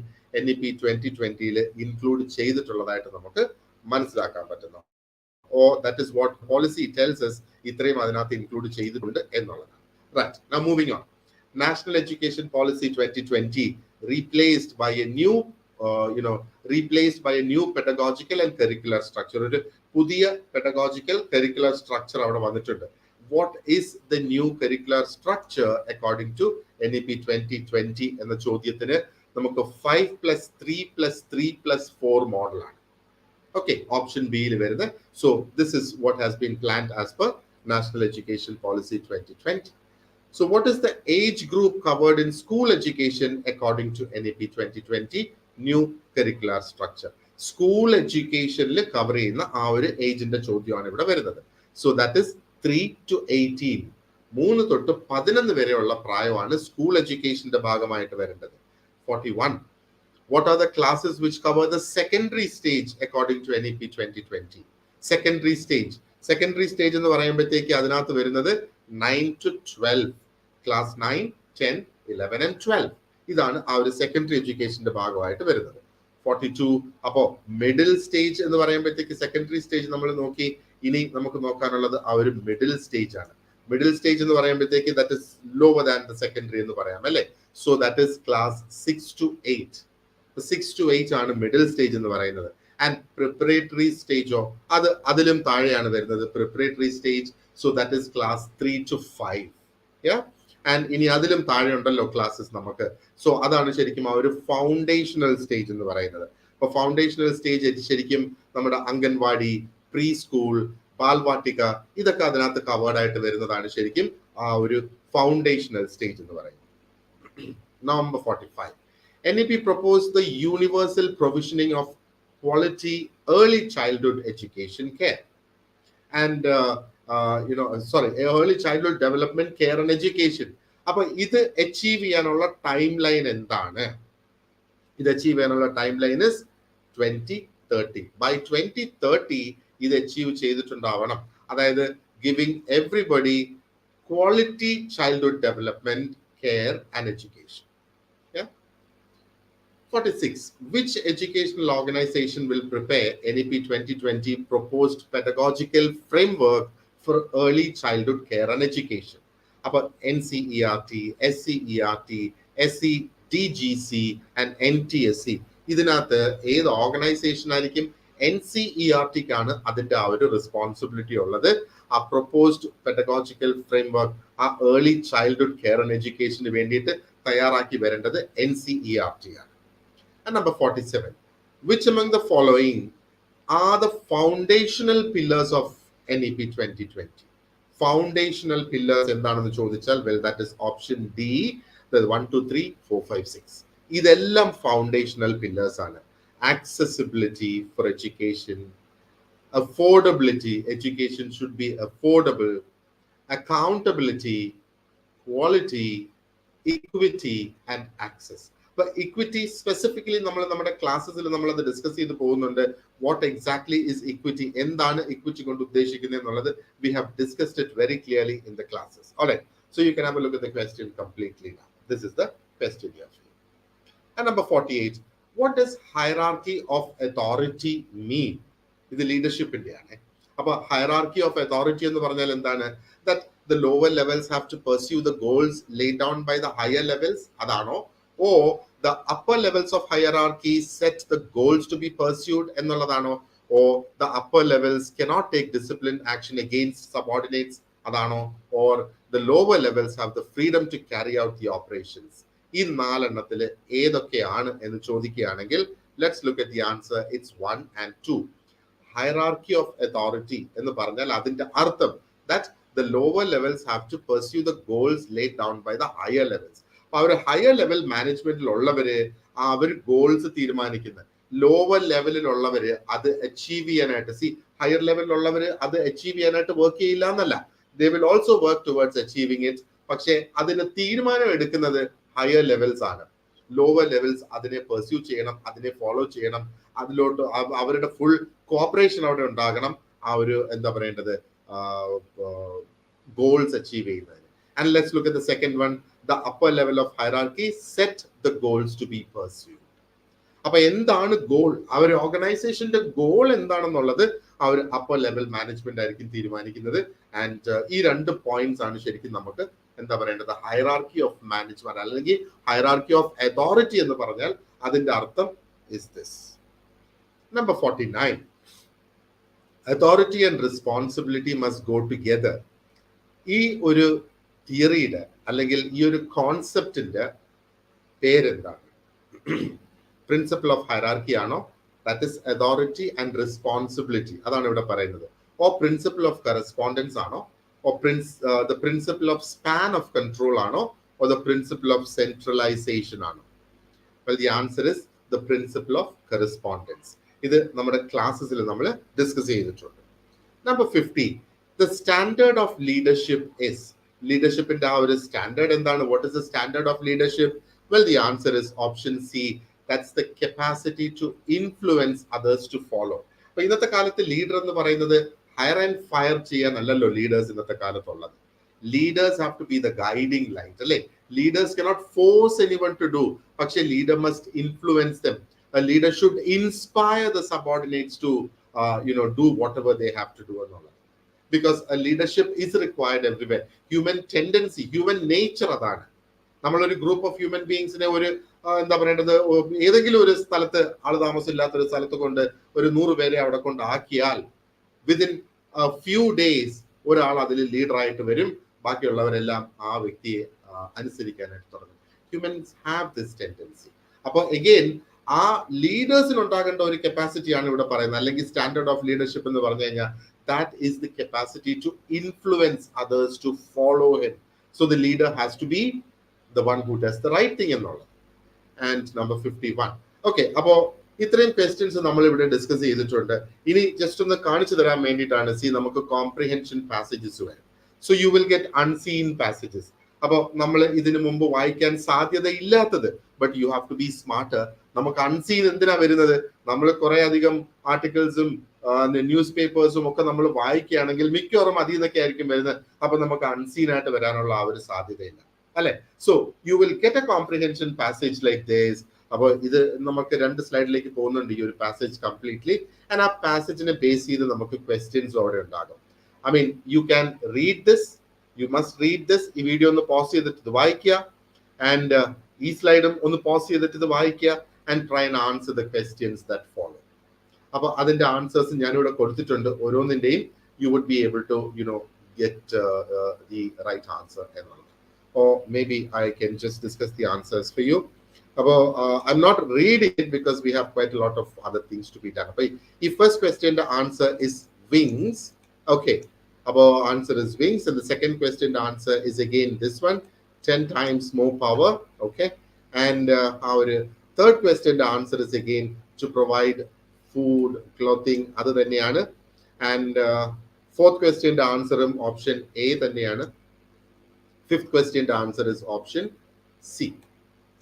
NEP 2020 ഇൻക്ലൂഡ് ചെയ്തിട്ടുള്ളതായിട്ട് നമുക്ക് മനസ്സിലാക്കാൻ പറ്റുന്നു. Oh that is what policy tells us, ഇത്രയും അതിനകത്ത് ഇൻക്ലൂഡ് ചെയ്തിട്ടുണ്ട് എന്നുള്ളതാണ്. Right, now moving on. National Education Policy 2020 replaced by a new pedagogical and curricular structure. ഒരു പുതിയ pedagogical curricular structure അവിടെ വന്നിട്ടുണ്ട്. What is the new curricular structure according to NEP 2020 എന്ന ചോദ്യത്തിന് നമുക്ക് 5+3+3+4 മോഡലാണ്. Okay, option B യിൽ വരുന്നത്. So this is what has been planned as per National Education Policy 2020. So what is the age group covered in school education according to NEP 2020 new curricular structure? School education le cover ചെയ്യുന്ന ആ ഒരു ഏജിന്റെ ചോദ്യമാണ് ഇവിടെ വരുന്നത്. So that is 3 to 18. 3 തൊട്ട് 11 വരെയുള്ള പ്രായമാണ് സ്കൂൾ എഡ്യൂക്കേഷന്റെ ഭാഗമായിട്ട് വരേണ്ടത്. 41. What are the classes which cover the secondary stage according to NEP 2020? Secondary stage എന്ന് പറയുമ്പോഴത്തേക്ക് അതിനകത്ത് വരുന്നത് 9 to 12. Class 9, 10, 11 and 12. ഇതാണ് ആ ഒരു സെക്കൻഡറി എഡ്യൂക്കേഷന്റെ ഭാഗമായിട്ട് വരുന്നത്. 42. അപ്പോൾ മിഡിൽ സ്റ്റേജ് എന്ന് പറയുമ്പോഴത്തേക്ക് സെക്കൻഡറി സ്റ്റേജ് നമ്മൾ നോക്കി. ഇനി നമുക്ക് നോക്കാനുള്ളത് ആ ഒരു മിഡിൽ സ്റ്റേജ് ആണ്. മിഡിൽ സ്റ്റേജ് എന്ന് പറയുമ്പോഴത്തേക്ക് that is lower than the secondary എന്ന് പറയാം അല്ലേ. So that is class 6 to 8. 6 to 8 ആണ് മിഡിൽ സ്റ്റേജ് എന്ന് പറയുന്നത്. ആൻഡ് പ്രിപ്പറേറ്ററി സ്റ്റേജോ അതിലും താഴെയാണ് വരുന്നത്. Preparatory stage, so that is class 3 to 5. And ഇനി അതിലും താഴെ ഉണ്ടല്ലോ ക്ലാസ്സസ് നമുക്ക്. സോ അതാണ് ശരിക്കും ആ ഒരു ഫൗണ്ടേഷണൽ സ്റ്റേജ് എന്ന് പറയുന്നത്. അപ്പൊ ഫൗണ്ടേഷണൽ സ്റ്റേജ് ശരിക്കും നമ്മുടെ അംഗൻവാടി, പ്രീ സ്കൂൾ, ബാൽവാട്ടിക ഇതൊക്കെ അതിനകത്ത് കവേർഡ് ആയിട്ട് വരുന്നതാണ് ശരിക്കും ആ ഒരു ഫൗണ്ടേഷണൽ സ്റ്റേജ് എന്ന് പറയുന്നത്. Number 45. NEP proposed the universal provisioning of quality early childhood education care and early childhood development care and education. അപ്പൊ ഇത് അച്ചീവ് ചെയ്യാനുള്ള ടൈം ലൈൻ എന്താണ്? ഇത് അച്ചീവ് ചെയ്യാനുള്ള ടൈം ലൈൻ ഇസ് 2030. ബൈ 2030 ഇത് അച്ചീവ് ചെയ്തിട്ടുണ്ടാവണം. അതായത് giving everybody quality childhood development, care and education. 46. Which educational organization will prepare NEP 2020 proposed pedagogical framework for early childhood care and education? About NCERT, SCERT, SCDGC and NTSC. ഇതിനകത്ത് ഏത് ഓർഗനൈസേഷൻ ആയിരിക്കും? NCERTക്കാണ് അതിന്റെ ആ ഒരു റെസ്പോൺസിബിലിറ്റി ഉള്ളത്. ആ പ്രൊപ്പോസ്ഡ് പെഡഗോജിക്കൽ ഫ്രെയിംവർക്ക് ആ ഏർലി ചൈൽഡ്ഹുഡ് കെയർ ആൻഡ് എഡ്യൂക്കേഷന് വേണ്ടിയിട്ട് തയ്യാറാക്കി വരേണ്ടത് NCERT ആണ്. And number 47. Which among the following are the foundational pillars of NEP 2020? Foundational pillars എന്താണെന്ന് ചോദിച്ചാൽ, well, that is option D. The 1, 2, 3, 4, 5, 6. ഇതെല്ലാം foundational pillars ആണ്. Accessibility for education, affordability, education should be affordable, accountability, quality, equity and access. Equity specifically നമ്മുടെ ക്ലാസ്സസിൽ നമ്മൾ അത് ഡിസ്കസ് ചെയ്ത് പോകുന്നുണ്ട്. വാട്ട് എക്സാക്ട്ലി ഇസ് ഇക്വിറ്റി, എന്താണ് ഇക്വിറ്റി കൊണ്ട് ഉദ്ദേശിക്കുന്നത് എന്നുള്ളത് we have discussed it very clearly in the classes. Alright, so you can have a look at the question completely now. This is the question here. And number 48. What does hierarchy of authority mean? ഇത് ലീഡർഷിപ്പിന്റെ ആണ്. അപ്പൊ hierarchy of authority എന്ന് പറഞ്ഞാൽ എന്താണ്? That the lower levels have to pursue the goals laid down by the higher levels, അതാണോ? Or the upper levels of hierarchy set the goals to be pursued എന്നുള്ളതാണോ? Or the upper levels cannot take disciplined action against subordinates, അതാണോ? Or the lower levels have the freedom to carry out the operations. ഈ നാലെണ്ണത്തിൽ ഏതൊക്കെയാണ് എന്ന് ചോദിക്കുകയാണെങ്കിൽ, let's look at the answer. It's 1 and 2. Hierarchy of authority എന്ന് പറഞ്ഞാൽ അതിന്റെ അർത്ഥം that the lower levels have to pursue the goals laid down by the higher levels. അവർ ഹയർ ലെവൽ മാനേജ്മെന്റിലുള്ളവര് അവർ ഗോൾസ് തീരുമാനിക്കുന്നത്, ലോവർ ലെവലിലുള്ളവര് അത് അച്ചീവ് ചെയ്യാനായിട്ട് ഹയർ ലെവലിലുള്ളവര് അത് അച്ചീവ് ചെയ്യാനായിട്ട് വർക്ക് ചെയ്യില്ല എന്നല്ല, they will also work towards achieving it. പക്ഷെ അതിന് തീരുമാനം എടുക്കുന്നത് ഹയർ ലെവൽസ് ആണ്. ലോവർ ലെവൽസ് അതിനെ പെർസ്യൂ ചെയ്യണം, അതിനെ ഫോളോ ചെയ്യണം, അതിലോട്ട് അവരുടെ ഫുൾ കോപ്പറേഷൻ അവിടെ ഉണ്ടാകണം ആ ഒരു എന്താ പറയേണ്ടത് ഗോൾസ് അച്ചീവ് ചെയ്യുന്നതിന്. And let's look at the second one. The upper level of hierarchy set the goals to be pursued. അപ്പൊ എന്താണ് ഗോൾ, ആ ഒരു ഓർഗനൈസേഷന്റെ ഗോൾ എന്താണെന്നുള്ളത് ആ ഒരു അപ്പർ ലെവൽ മാനേജ്മെന്റ് ആയിരിക്കും തീരുമാനിക്കുന്നത്. ആൻഡ് ഈ രണ്ട് പോയിന്റ്സ് ആണ് ശരിക്കും നമുക്ക് എന്താ പറയേണ്ടത് ഹൈറാർക്കി ഓഫ് മാനേജ്മെന്റ് അല്ലെങ്കിൽ ഹൈറാർക്കി ഓഫ് അതോറിറ്റി എന്ന് പറഞ്ഞാൽ അതിന്റെ അർത്ഥം is this. Number 49. Authority and responsibility must go together. ഈ ഒരു തിയറിയുടെ അല്ലെങ്കിൽ ഈ ഒരു കോൺസെപ്റ്റിന്റെ പേരെന്താണ്? പ്രിൻസിപ്പിൾ ഓഫ് ഹൈറാർക്കി ആണോ? That is authority and responsibility, അതാണ് ഇവിടെ പറയുന്നത്. ഓ പ്രിൻസിപ്പിൾ ഓഫ് കറസ്പോണ്ടൻസ് ആണോ? Or the principle of span of control ആണോ? Or the principle of centralization ആണോ? Well, the answer is the principle of correspondence. ഇത് നമ്മുടെ ക്ലാസ്സസിൽ നമ്മൾ ഡിസ്കസ് ചെയ്തിട്ടുണ്ട്. Number 50. The standard of leadership is. ലീഡർഷിപ്പിന്റെ ആ ഒരു സ്റ്റാൻഡേർഡ് എന്താണ്? What is the standard of leadership? Well, the answer is option C. That's the capacity to influence others to follow. അപ്പൊ ഇന്നത്തെ കാലത്ത് ലീഡർ എന്ന് പറയുന്നത് ഹയർ ആൻഡ് ഫയർ ചെയ്യാനല്ലല്ലോ ലീഡേഴ്സ് ഇന്നത്തെ കാലത്തുള്ളത്. Leaders have to be the guiding light, അല്ലേ? Leaders cannot force anyone to do, പക്ഷേ leader must influence them. A leader should inspire the subordinates to do whatever they have to do എന്നുള്ളത്. Because a leadership is required everywhere. Human tendency, human nature അതാണ്. നമ്മളൊരു ഗ്രൂപ്പ് ഓഫ് ഹ്യൂമൻ ബീങ്സിനെ ഒരു എന്താ പറയേണ്ടത് ഏതെങ്കിലും ഒരു സ്ഥലത്ത് ആൾ താമസമില്ലാത്ത ഒരു സ്ഥലത്ത് കൊണ്ട് ഒരു 100 പേരെ അവിടെ കൊണ്ട് ആക്കിയാൽ വിതിൻ ഫ്യൂ ഡേയ്സ് ഒരാൾ അതിൽ ലീഡറായിട്ട് വരും, ബാക്കിയുള്ളവരെല്ലാം ആ വ്യക്തിയെ അനുസരിക്കാനായിട്ട് തുടങ്ങും. Humans have this tendency. അപ്പോൾ എഗെയിൻ ആ ലീഡേഴ്സിന് ഉണ്ടാകേണ്ട ഒരു കപ്പാസിറ്റിയാണ് ഇവിടെ പറയുന്നത്, അല്ലെങ്കിൽ സ്റ്റാൻഡേർഡ് ഓഫ് ലീഡർഷിപ്പ് എന്ന് പറഞ്ഞു കഴിഞ്ഞാൽ that is the capacity to influence others to follow him. So the leader has to be the one who does the right thing എന്നുള്ളത്. And number 51. Okay, അപ്പോൾ ഇത്രയും ക്വസ്റ്റ്യൻസ് നമ്മൾ ഇവിടെ ഡിസ്കസ് ചെയ്തിട്ടുണ്ട്. ഇനി ജസ്റ്റ് ഒന്ന് കാണിച്ചു തരാൻ വേണ്ടിയിട്ടാണ് നമുക്ക് കോംപ്രിഹെൻഷൻ പാസേജസ് വരും. So you will get unseen passages. അപ്പോൾ നമ്മൾ ഇതിനു മുമ്പ് വായിക്കാൻ സാധ്യത ഇല്ലാത്തത്, but you have to be smarter. നമുക്ക് അൺസീൻ എന്തിനാ വരുന്നത്? നമ്മൾ കുറെ അധികം ആർട്ടിക്കിൾസും ന്യൂസ് പേപ്പേഴ്സും ഒക്കെ നമ്മൾ വായിക്കുകയാണെങ്കിൽ മിക്കവാറും അതിൽ നിന്നൊക്കെ ആയിരിക്കും വരുന്നത്. അപ്പൊ നമുക്ക് അൺസീൻ ആയിട്ട് വരാനുള്ള ആ ഒരു സാധ്യതയില്ല, അല്ലെ? So you will get A comprehension passage like this. അപ്പോൾ ഇത് നമുക്ക് 2 സ്ലൈഡിലേക്ക് പോകുന്നുണ്ട് ഈ ഒരു പാസേജ് കംപ്ലീറ്റ്ലി. ആൻഡ് ആ പാസേജിനെ ബേസ് ചെയ്ത് നമുക്ക് ക്വസ്റ്റ്യൻസ് അവിടെ ഉണ്ടാകും. I mean you can read this, you must read this. ഈ വീഡിയോ ഒന്ന് പോസ് ചെയ്തിട്ട് ഇത് വായിക്കുക, ആൻഡ് ഈ സ്ലൈഡും ഒന്ന് പോസ് ചെയ്തിട്ട് ഇത് വായിക്കുക, and try and answer the questions that follow. അപ്പൊ അതിന്റെ ആൻസേഴ്സ് ഞാനിവിടെ കൊടുത്തിട്ടുണ്ട്. ഓരോന്നിന്റെയും you would be able to get the right answer എന്നുള്ളത്. Or maybe I can just discuss the answers for you. I'm not reading it because we have quite a lot of other things to be done. If first question the answer is wings, okay. Answer is wings, and the second question the answer is again this one, 10 times more power, okay. And our third question the answer is again to provide food, clothing, other thaneyanu. And fourth question the answer option A thaneyanu. Fifth question the answer is option C.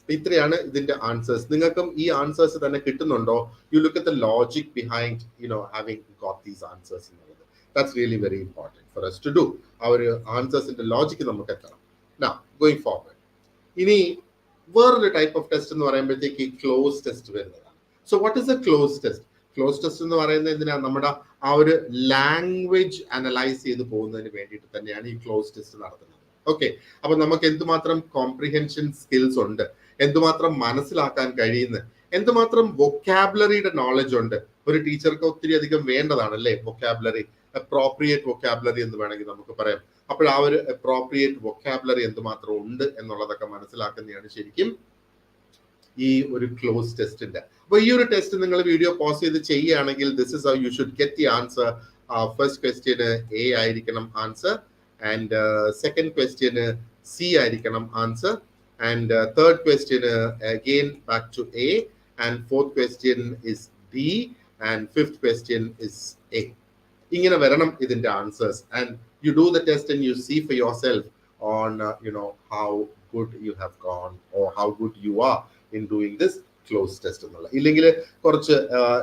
ഇത്രയാണ് ഇതിന്റെ ആൻസേഴ്സ്. നിങ്ങൾക്കും ഈ ആൻസേഴ്സ് തന്നെ കിട്ടുന്നുണ്ടോ? You look at the logic behind having got these answers എന്നുള്ളത്. That's really very important for us to do. ആ ഒരു ആൻസേഴ്സിന്റെ ലോജിക്ക് നമുക്ക് എത്തണം. Now going forward, ഇനി വേറൊരു ടൈപ്പ് ഓഫ് ടെസ്റ്റ് എന്ന് പറയുമ്പോഴത്തേക്ക് ക്ലോസ് ടെസ്റ്റ് വരുന്നതാണ്. So what is A close test? Close test എന്ന് പറയുന്നത് എന്തിനാണ്? നമ്മുടെ ആ ഒരു ലാംഗ്വേജ് അനലൈസ് ചെയ്ത് പോകുന്നതിന് വേണ്ടിയിട്ട് തന്നെയാണ് ഈ ക്ലോസ് ടെസ്റ്റ് നടത്തുന്നത്. ഓക്കെ, അപ്പൊ നമുക്ക് എന്തുമാത്രം കോംപ്രിഹെൻഷൻ സ്കിൽസ് ഉണ്ട്, എന്തുമാത്രം മനസ്സിലാക്കാൻ കഴിയുന്ന, എന്തുമാത്രം വൊക്കാബുലറിയുടെ നോളജ് ഉണ്ട്. ഒരു ടീച്ചർക്ക് ഒത്തിരി അധികം വേണ്ടതാണ് അല്ലേ വൊക്കാബുലറി, അപ്രോപ്രിയേറ്റ് വൊക്കാബുലറി എന്ന് വേണമെങ്കിൽ നമുക്ക് പറയാം. അപ്പോൾ ആ ഒരു അപ്രോപ്രിയേറ്റ് വൊക്കാബുലറി എന്തുമാത്രം ഉണ്ട് എന്നുള്ളതൊക്കെ മനസ്സിലാക്കുന്നതാണ് ശരിക്കും ഈ ഒരു ക്ലോസ് ടെസ്റ്റിന്റെ. അപ്പൊ ഈ ഒരു ടെസ്റ്റ് നിങ്ങൾ വീഡിയോ പോസ് ചെയ്ത് ചെയ്യുകയാണെങ്കിൽ this is how you should get the answer. First ക്വസ്റ്റ്യന് എ ആയിരിക്കണം answer, and second question C ആയിരിക്കണം answer, and third question again back to A, and fourth question is B, and fifth question is A. ഇങ്ങനെ വരണം ഇതിന്റെ answers. and you do the test and you see for yourself on how good you have gone or how good you are in doing this close test എന്നുള്ള. ഇല്ലെങ്കിൽ കുറച്ച്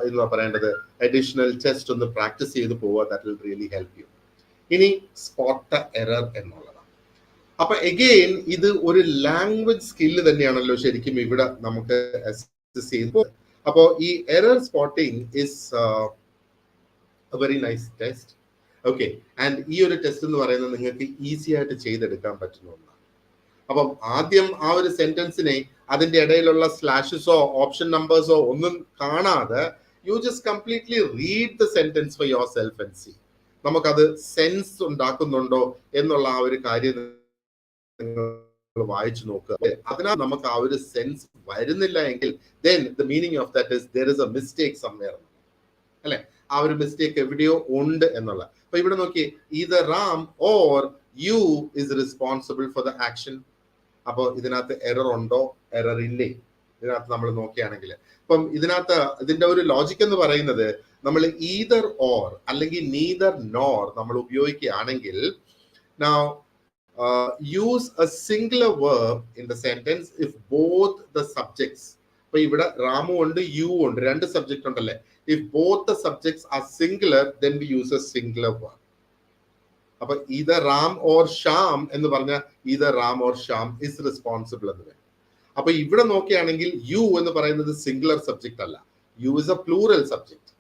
എന്താ പറയേണ്ടത് അഡീഷണൽ ടെസ്റ്റ് ഒന്ന് പ്രാക്ടീസ് ചെയ്ത് പോവുക. that will really help you. ഇനി സ്പോട്ട് എറർ എന്നുള്ളതാണ്. അപ്പൊ എഗെയിൻ ഇത് ഒരു ലാംഗ്വേജ് സ്കില്ല് തന്നെയാണല്ലോ ശരിക്കും ഇവിടെ നമുക്ക് അസസ് ചെയ്യുന്നത്. അപ്പോ ഈ error spotting is A very nice test. Okay, and ഈ ഒരു ടെസ്റ്റ് എന്ന് പറയുന്നത് നിങ്ങൾക്ക് ഈസി ആയിട്ട് ചെയ്തെടുക്കാൻ പറ്റുന്ന ഒന്നാണ്. അപ്പം ആദ്യം ആ ഒരു സെന്റൻസിനെ അതിന്റെ ഇടയിലുള്ള സ്ലാഷസോ ഓപ്ഷൻ നമ്പേഴ്സോ ഒന്നും കാണാതെ you just completely read the sentence for yourself and see നമുക്കത് സെൻസ് ഉണ്ടാക്കുന്നുണ്ടോ എന്നുള്ള ആ ഒരു കാര്യം വായിച്ചു നോക്കുക. അതിനാൽ നമുക്ക് ആ ഒരു സെൻസ് വരുന്നില്ല എങ്കിൽ then the meaning of that is there is a mistake somewhere അല്ലെ, ആ ഒരു മിസ്റ്റേക്ക് എവിടെയോ ഉണ്ട് എന്നുള്ള. അപ്പൊ ഇവിടെ നോക്കി either Ram or you is responsible for the action. അപ്പോൾ ഇതിനകത്ത് എറർ ഉണ്ടോ, എറർ ഇല്ലേ ഇതിനകത്ത് നമ്മൾ നോക്കുകയാണെങ്കിൽ. അപ്പം ഇതിന്റെ ഒരു ലോജിക് എന്ന് പറയുന്നത് നമ്മൾ ഈതർ ഓർ അല്ലെങ്കിൽ നീതർ നോർ നമ്മൾ ഉപയോഗിക്കുകയാണെങ്കിൽ now use a singular verb in the sentence if both the subjects. അപ്പൊ ഇവിടെ റാമു ഉണ്ട് യു ഉണ്ട്, രണ്ട് സബ്ജക്ട് ഉണ്ടല്ലേ. if both the subjects are singular then we use a singular verb. അപ്പൊ either റാം or ഷ്യാം എന്ന് പറഞ്ഞാൽ either Ram or Shyam is responsible എന്ന് വരും. അപ്പൊ ഇവിടെ നോക്കുകയാണെങ്കിൽ യു എന്ന് പറയുന്നത് സിംഗുലർ സബ്ജക്ട് അല്ല, you is a plural subject.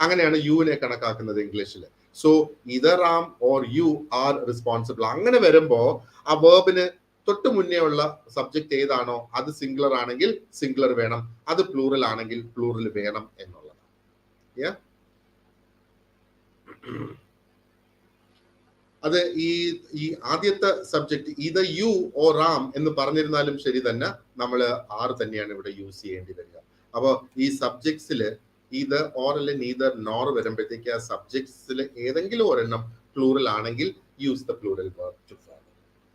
അങ്ങനെയാണ് യുവിനെ കണക്കാക്കുന്നത് ഇംഗ്ലീഷിൽ. So either Ram or you are responsible. അങ്ങനെ വരുമ്പോ ആ വേർബിന് തൊട്ട് മുന്നേ ഉള്ള സബ്ജക്ട് ഏതാണോ അത് സിംഗുലർ ആണെങ്കിൽ സിംഗുലർ വേണം, അത് പ്ലൂറൽ ആണെങ്കിൽ പ്ലൂറൽ വേണം എന്നുള്ളതാണ്. അത് ഈ ആദ്യത്തെ subject either U or Ram എന്ന് പറഞ്ഞിരുന്നാലും ശരി തന്നെ നമ്മൾ ആർ തന്നെയാണ് ഇവിടെ യൂസ് ചെയ്യേണ്ടി വരിക. അപ്പോൾ ഈ സബ്ജക്ട്സില് either ഓർ അല്ലെ നീതർ നോർ വരുമ്പോഴത്തേക്ക് ആ സബ്ജക്ട്സിൽ ഏതെങ്കിലും ഒരെണ്ണം പ്ലൂറൽ ആണെങ്കിൽ use the plural verb to follow.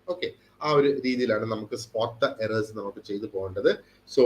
Okay, ആ ഒരു രീതിയിലാണ് നമുക്ക് സ്പോട്ട് ദ എറേഴ്സ് നമുക്ക് ചെയ്തു പോകേണ്ടത്. So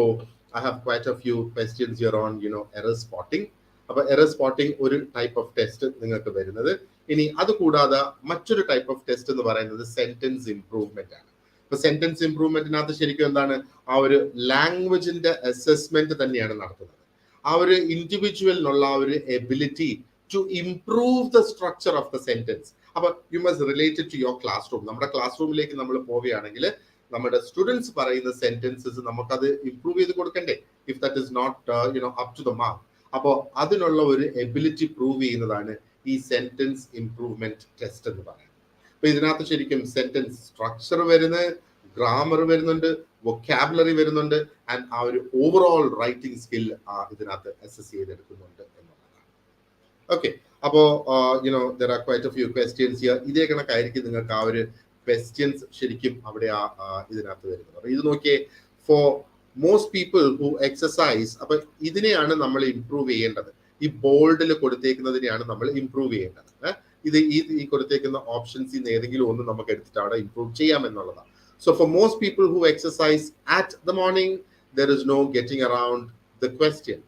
I have quite A few questions here on error spotting. അപ്പൊ എറർ സ്പോട്ടിംഗ് ഒരു ടൈപ്പ് ഓഫ് ടെസ്റ്റ് നിങ്ങൾക്ക് വരുന്നത്. ഇനി അത് കൂടാതെ മറ്റൊരു ടൈപ്പ് ഓഫ് ടെസ്റ്റ് എന്ന് പറയുന്നത് സെന്റൻസ് ഇംപ്രൂവ്മെന്റ് ആണ്. ഇപ്പൊ സെന്റൻസ് ഇംപ്രൂവ്മെന്റിനകത്ത് ശരിക്കും എന്താണ്, ആ ഒരു ലാംഗ്വേജിന്റെ അസസ്മെന്റ് തന്നെയാണ് നടത്തുന്നത്. ആ ഒരു ഇൻഡിവിജ്വലിനുള്ള ആ ഒരു ability to improve the structure of the sentence. അപ്പൊ you must related to your classroom. നമ്മുടെ ക്ലാസ് റൂമിലേക്ക് നമ്മൾ പോവുകയാണെങ്കിൽ നമ്മുടെ സ്റ്റുഡൻസ് പറയുന്ന സെന്റൻസസ് നമുക്കത് ഇംപ്രൂവ് ചെയ്ത് കൊടുക്കണ്ടേ, if that is not up to the mark. അപ്പോൾ അതിനുള്ള ഒരു എബിലിറ്റി പ്രൂവ് ചെയ്യുന്നതാണ് ഈ സെന്റൻസ് ഇംപ്രൂവ്മെന്റ് ടെസ്റ്റ് എന്ന് പറയുന്നത്. അപ്പൊ ഇതിനകത്ത് ശരിക്കും സെന്റൻസ് സ്ട്രക്ചർ വരുന്നത്, ഗ്രാമർ വരുന്നുണ്ട്, വൊക്കാബുലറി വരുന്നുണ്ട്, ആൻഡ് ആ ഒരു ഓവറോൾ റൈറ്റിംഗ് സ്കിൽ ഇതിനകത്ത് അസസ് ചെയ്തെടുക്കുന്നുണ്ട് എന്നുള്ളതാണ്. ഓക്കെ, അപ്പോ there are quite a few questions here. ഇതേ കണക്കായിരിക്കും നിങ്ങൾക്ക് ആ ഒരു ക്വസ്റ്റ്യൻസ് ശരിക്കും അവിടെ ഇതിനകത്ത് വരുന്നത്. അപ്പൊ ഇത് നോക്കിയേ, for most people who exercise. അപ്പൊ ഇതിനെയാണ് നമ്മൾ ഇംപ്രൂവ് ചെയ്യേണ്ടത്. ഈ ബോൾഡിൽ കൊടുത്തേക്കുന്നതിനെയാണ് നമ്മൾ ഇംപ്രൂവ് ചെയ്യേണ്ടത്. ഇത് ഈ കൊടുത്തേക്കുന്ന ഓപ്ഷൻസിൽ നിന്ന് ഏതെങ്കിലും ഒന്ന് നമുക്ക് എടുത്തിട്ട് അവിടെ ഇംപ്രൂവ് ചെയ്യാം എന്നുള്ളതാണ്. So for most people who exercise at the morning, there is no getting around the question.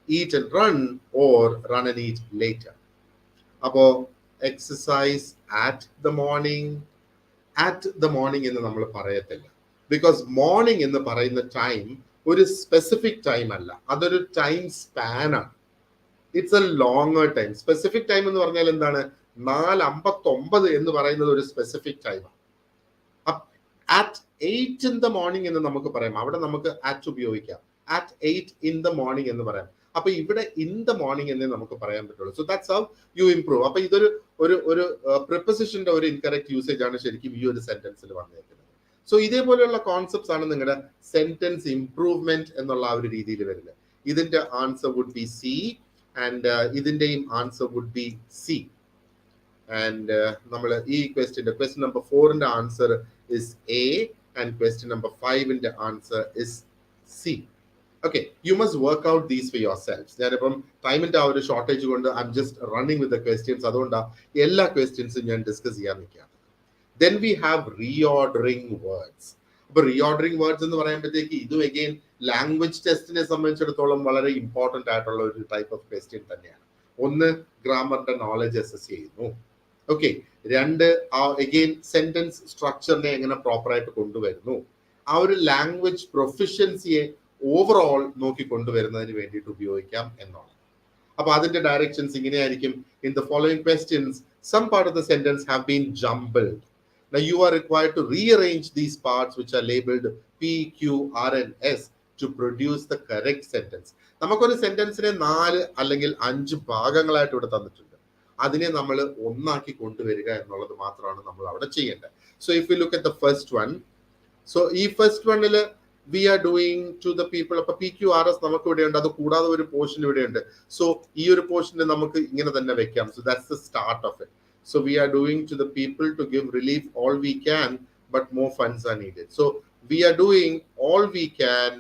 Eat and run or run and eat later. Appo exercise at the morning എന്ന് നമ്മൾ പറയത്തില്ല. ബിക്കോസ് മോർണിംഗ് എന്ന് പറയുന്ന ടൈം ഒരു സ്പെസിഫിക് ടൈം അല്ല, അതൊരു ടൈം സ്പാൻ ആണ്. It's A longer time. Specific time എന്ന് പറഞ്ഞാൽ എന്താണ്, 4:59 എന്ന് പറയുന്നത് ഒരു സ്പെസിഫിക് ടൈമാണ്. at 8 in the morning എന്ന് നമുക്ക് പറയാം. അവിടെ നമുക്ക് at ഉപയോഗിക്കാം. at 8 in the morning എന്ന് പറയാം. അപ്പൊ ഇവിടെ in the morning എന്നേ നമുക്ക് പറയാൻ പറ്റുള്ളൂ. So that's how you improve. അപ്പൊ ഇതൊരു ഒരു പ്രിപ്പോസിഷന്റെ ഒരു ഇൻകറക്റ്റ് യൂസേജ് ആണ് ശരിക്കും ഈ ഒരു സെന്റൻസിൽ വന്നിരിക്കുന്നത്. സോ ഇതേപോലെയുള്ള കോൺസെപ്റ്റ്സ് ആണ് നിങ്ങളുടെ സെന്റൻസ് ഇംപ്രൂവ്മെന്റ് എന്നുള്ള ആ ഒരു രീതിയിൽ വരുന്നത്. ഇതിന്റെ answer would be C, and ഇതിന്റെയും answer would be C. And നമ്മൾ ഈ ക്വസ്റ്റ്യൻ നമ്പർ 4ന്റെ answer is A, and question number 5ന്റെ answer is C. Okay, you must work out these for yourselves. ഞാനിപ്പം ടൈമിന്റെ ആ ഒരു ഷോർട്ടേജ് കൊണ്ട് I am just running with the questions. അതുകൊണ്ടാണ് എല്ലാ ക്വസ്റ്റ്യൻസും ഞാൻ ഡിസ്കസ് ചെയ്യാൻ നിൽക്കുകയാണ്. Then we have reordering words. അപ്പൊ റീഓർഡറിംഗ് വേർഡ്സ് എന്ന് പറയുമ്പോഴത്തേക്ക് ഇതും അഗെയിൻ ലാംഗ്വേജ് ടെസ്റ്റിനെ സംബന്ധിച്ചിടത്തോളം വളരെ ഇമ്പോർട്ടന്റ് ആയിട്ടുള്ള ഒരു ടൈപ്പ് ഓഫ് ക്വസ്റ്റ്യൻ തന്നെയാണ്. ഒന്ന്, ഗ്രാമറിന്റെ നോളജ് അസസ് ചെയ്യുന്നു. ഓക്കെ, 2 അഗെയിൻ സെന്റൻസ് സ്ട്രക്ചറിനെ എങ്ങനെ പ്രോപ്പറായിട്ട് കൊണ്ടുവരുന്നു, ആ ഒരു ലാംഗ്വേജ് പ്രൊഫിഷ്യൻസിയെ ഓവറോൾ നോക്കി കൊണ്ടുവരുന്നതിന് വേണ്ടിയിട്ട് ഉപയോഗിക്കാം എന്നാണ്. അപ്പൊ അതിന്റെ ഡയറക്ഷൻസ് ഇങ്ങനെയായിരിക്കും. In the following questions some part of the sentence have been jumbled. Now you are required to rearrange these parts which are labeled P, Q, R and S to produce the correct sentence. നമുക്കൊരു സെന്റൻസിനെ 4 അല്ലെങ്കിൽ 5 ഭാഗങ്ങളായിട്ട് ഇവിടെ തന്നിട്ടുണ്ട്. അതിനെ നമ്മൾ ഒന്നാക്കി കൊണ്ടുവരിക എന്നുള്ളത് മാത്രമാണ് നമ്മൾ അവിടെ ചെയ്യേണ്ടത്. So if U look at the first one, So first one we are doing to the people. അപ്പോൾ PQRS നമുക്ക് ഇവിടെയുണ്ട്, അത് കൂടാതെ ഒരു പോർഷൻ ഇവിടെയുണ്ട്. സോ ഈ ഒരു പോർഷന് നമുക്ക് ഇങ്ങനെ തന്നെ വെക്കാം. So that's the start of it. So we are doing to the people to give relief all we can, but more funds are needed. So we are doing all we can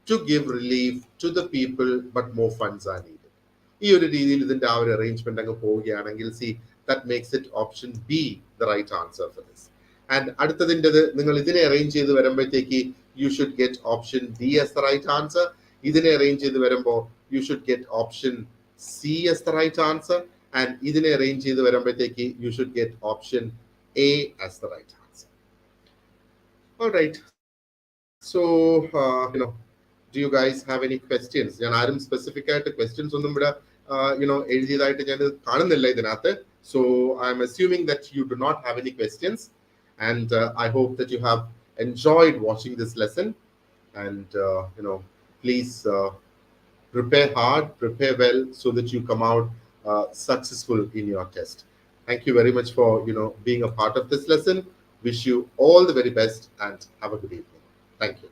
to give relief to the people, but more funds are needed. ഈ ഒരു രീതിയിൽ ഇതിന്റെ ആ ഒരു അറേഞ്ച്മെന്റ് അങ്ങ് പോവുകയാണെങ്കിൽ see that makes it option B the right answer for this. And അടുത്തതിൻ്റെത് നിങ്ങൾ ഇതിനെ അറേഞ്ച് ചെയ്ത് വരുമ്പോഴത്തേക്ക് you should get option D as the right answer. ഇതിനെ അറേഞ്ച് ചെയ്ത് വരുമ്പോൾ you should get option C as the right answer. And ഇതിനെ അറേഞ്ച് ചെയ്ത് വരുമ്പോഴത്തേക്ക് you should get option A as the right answer. Alright. So do you guys have any questions? ഞാൻ ആരും സ്പെസിഫിക് ആയിട്ട് ക്വസ്റ്റ്യൻസ് ഒന്നും ഇവിടെ എഴുതിയതായിട്ട് ഞാൻ കാണുന്നില്ല ഇതിനകത്ത്. So I'm assuming that you do not have any questions, and I hope that you have enjoyed watching this lesson, and please prepare hard, prepare well, so that you come out successful in your test. Thank you very much for being a part of this lesson. Wish you all the very best and have a good evening. Thank you.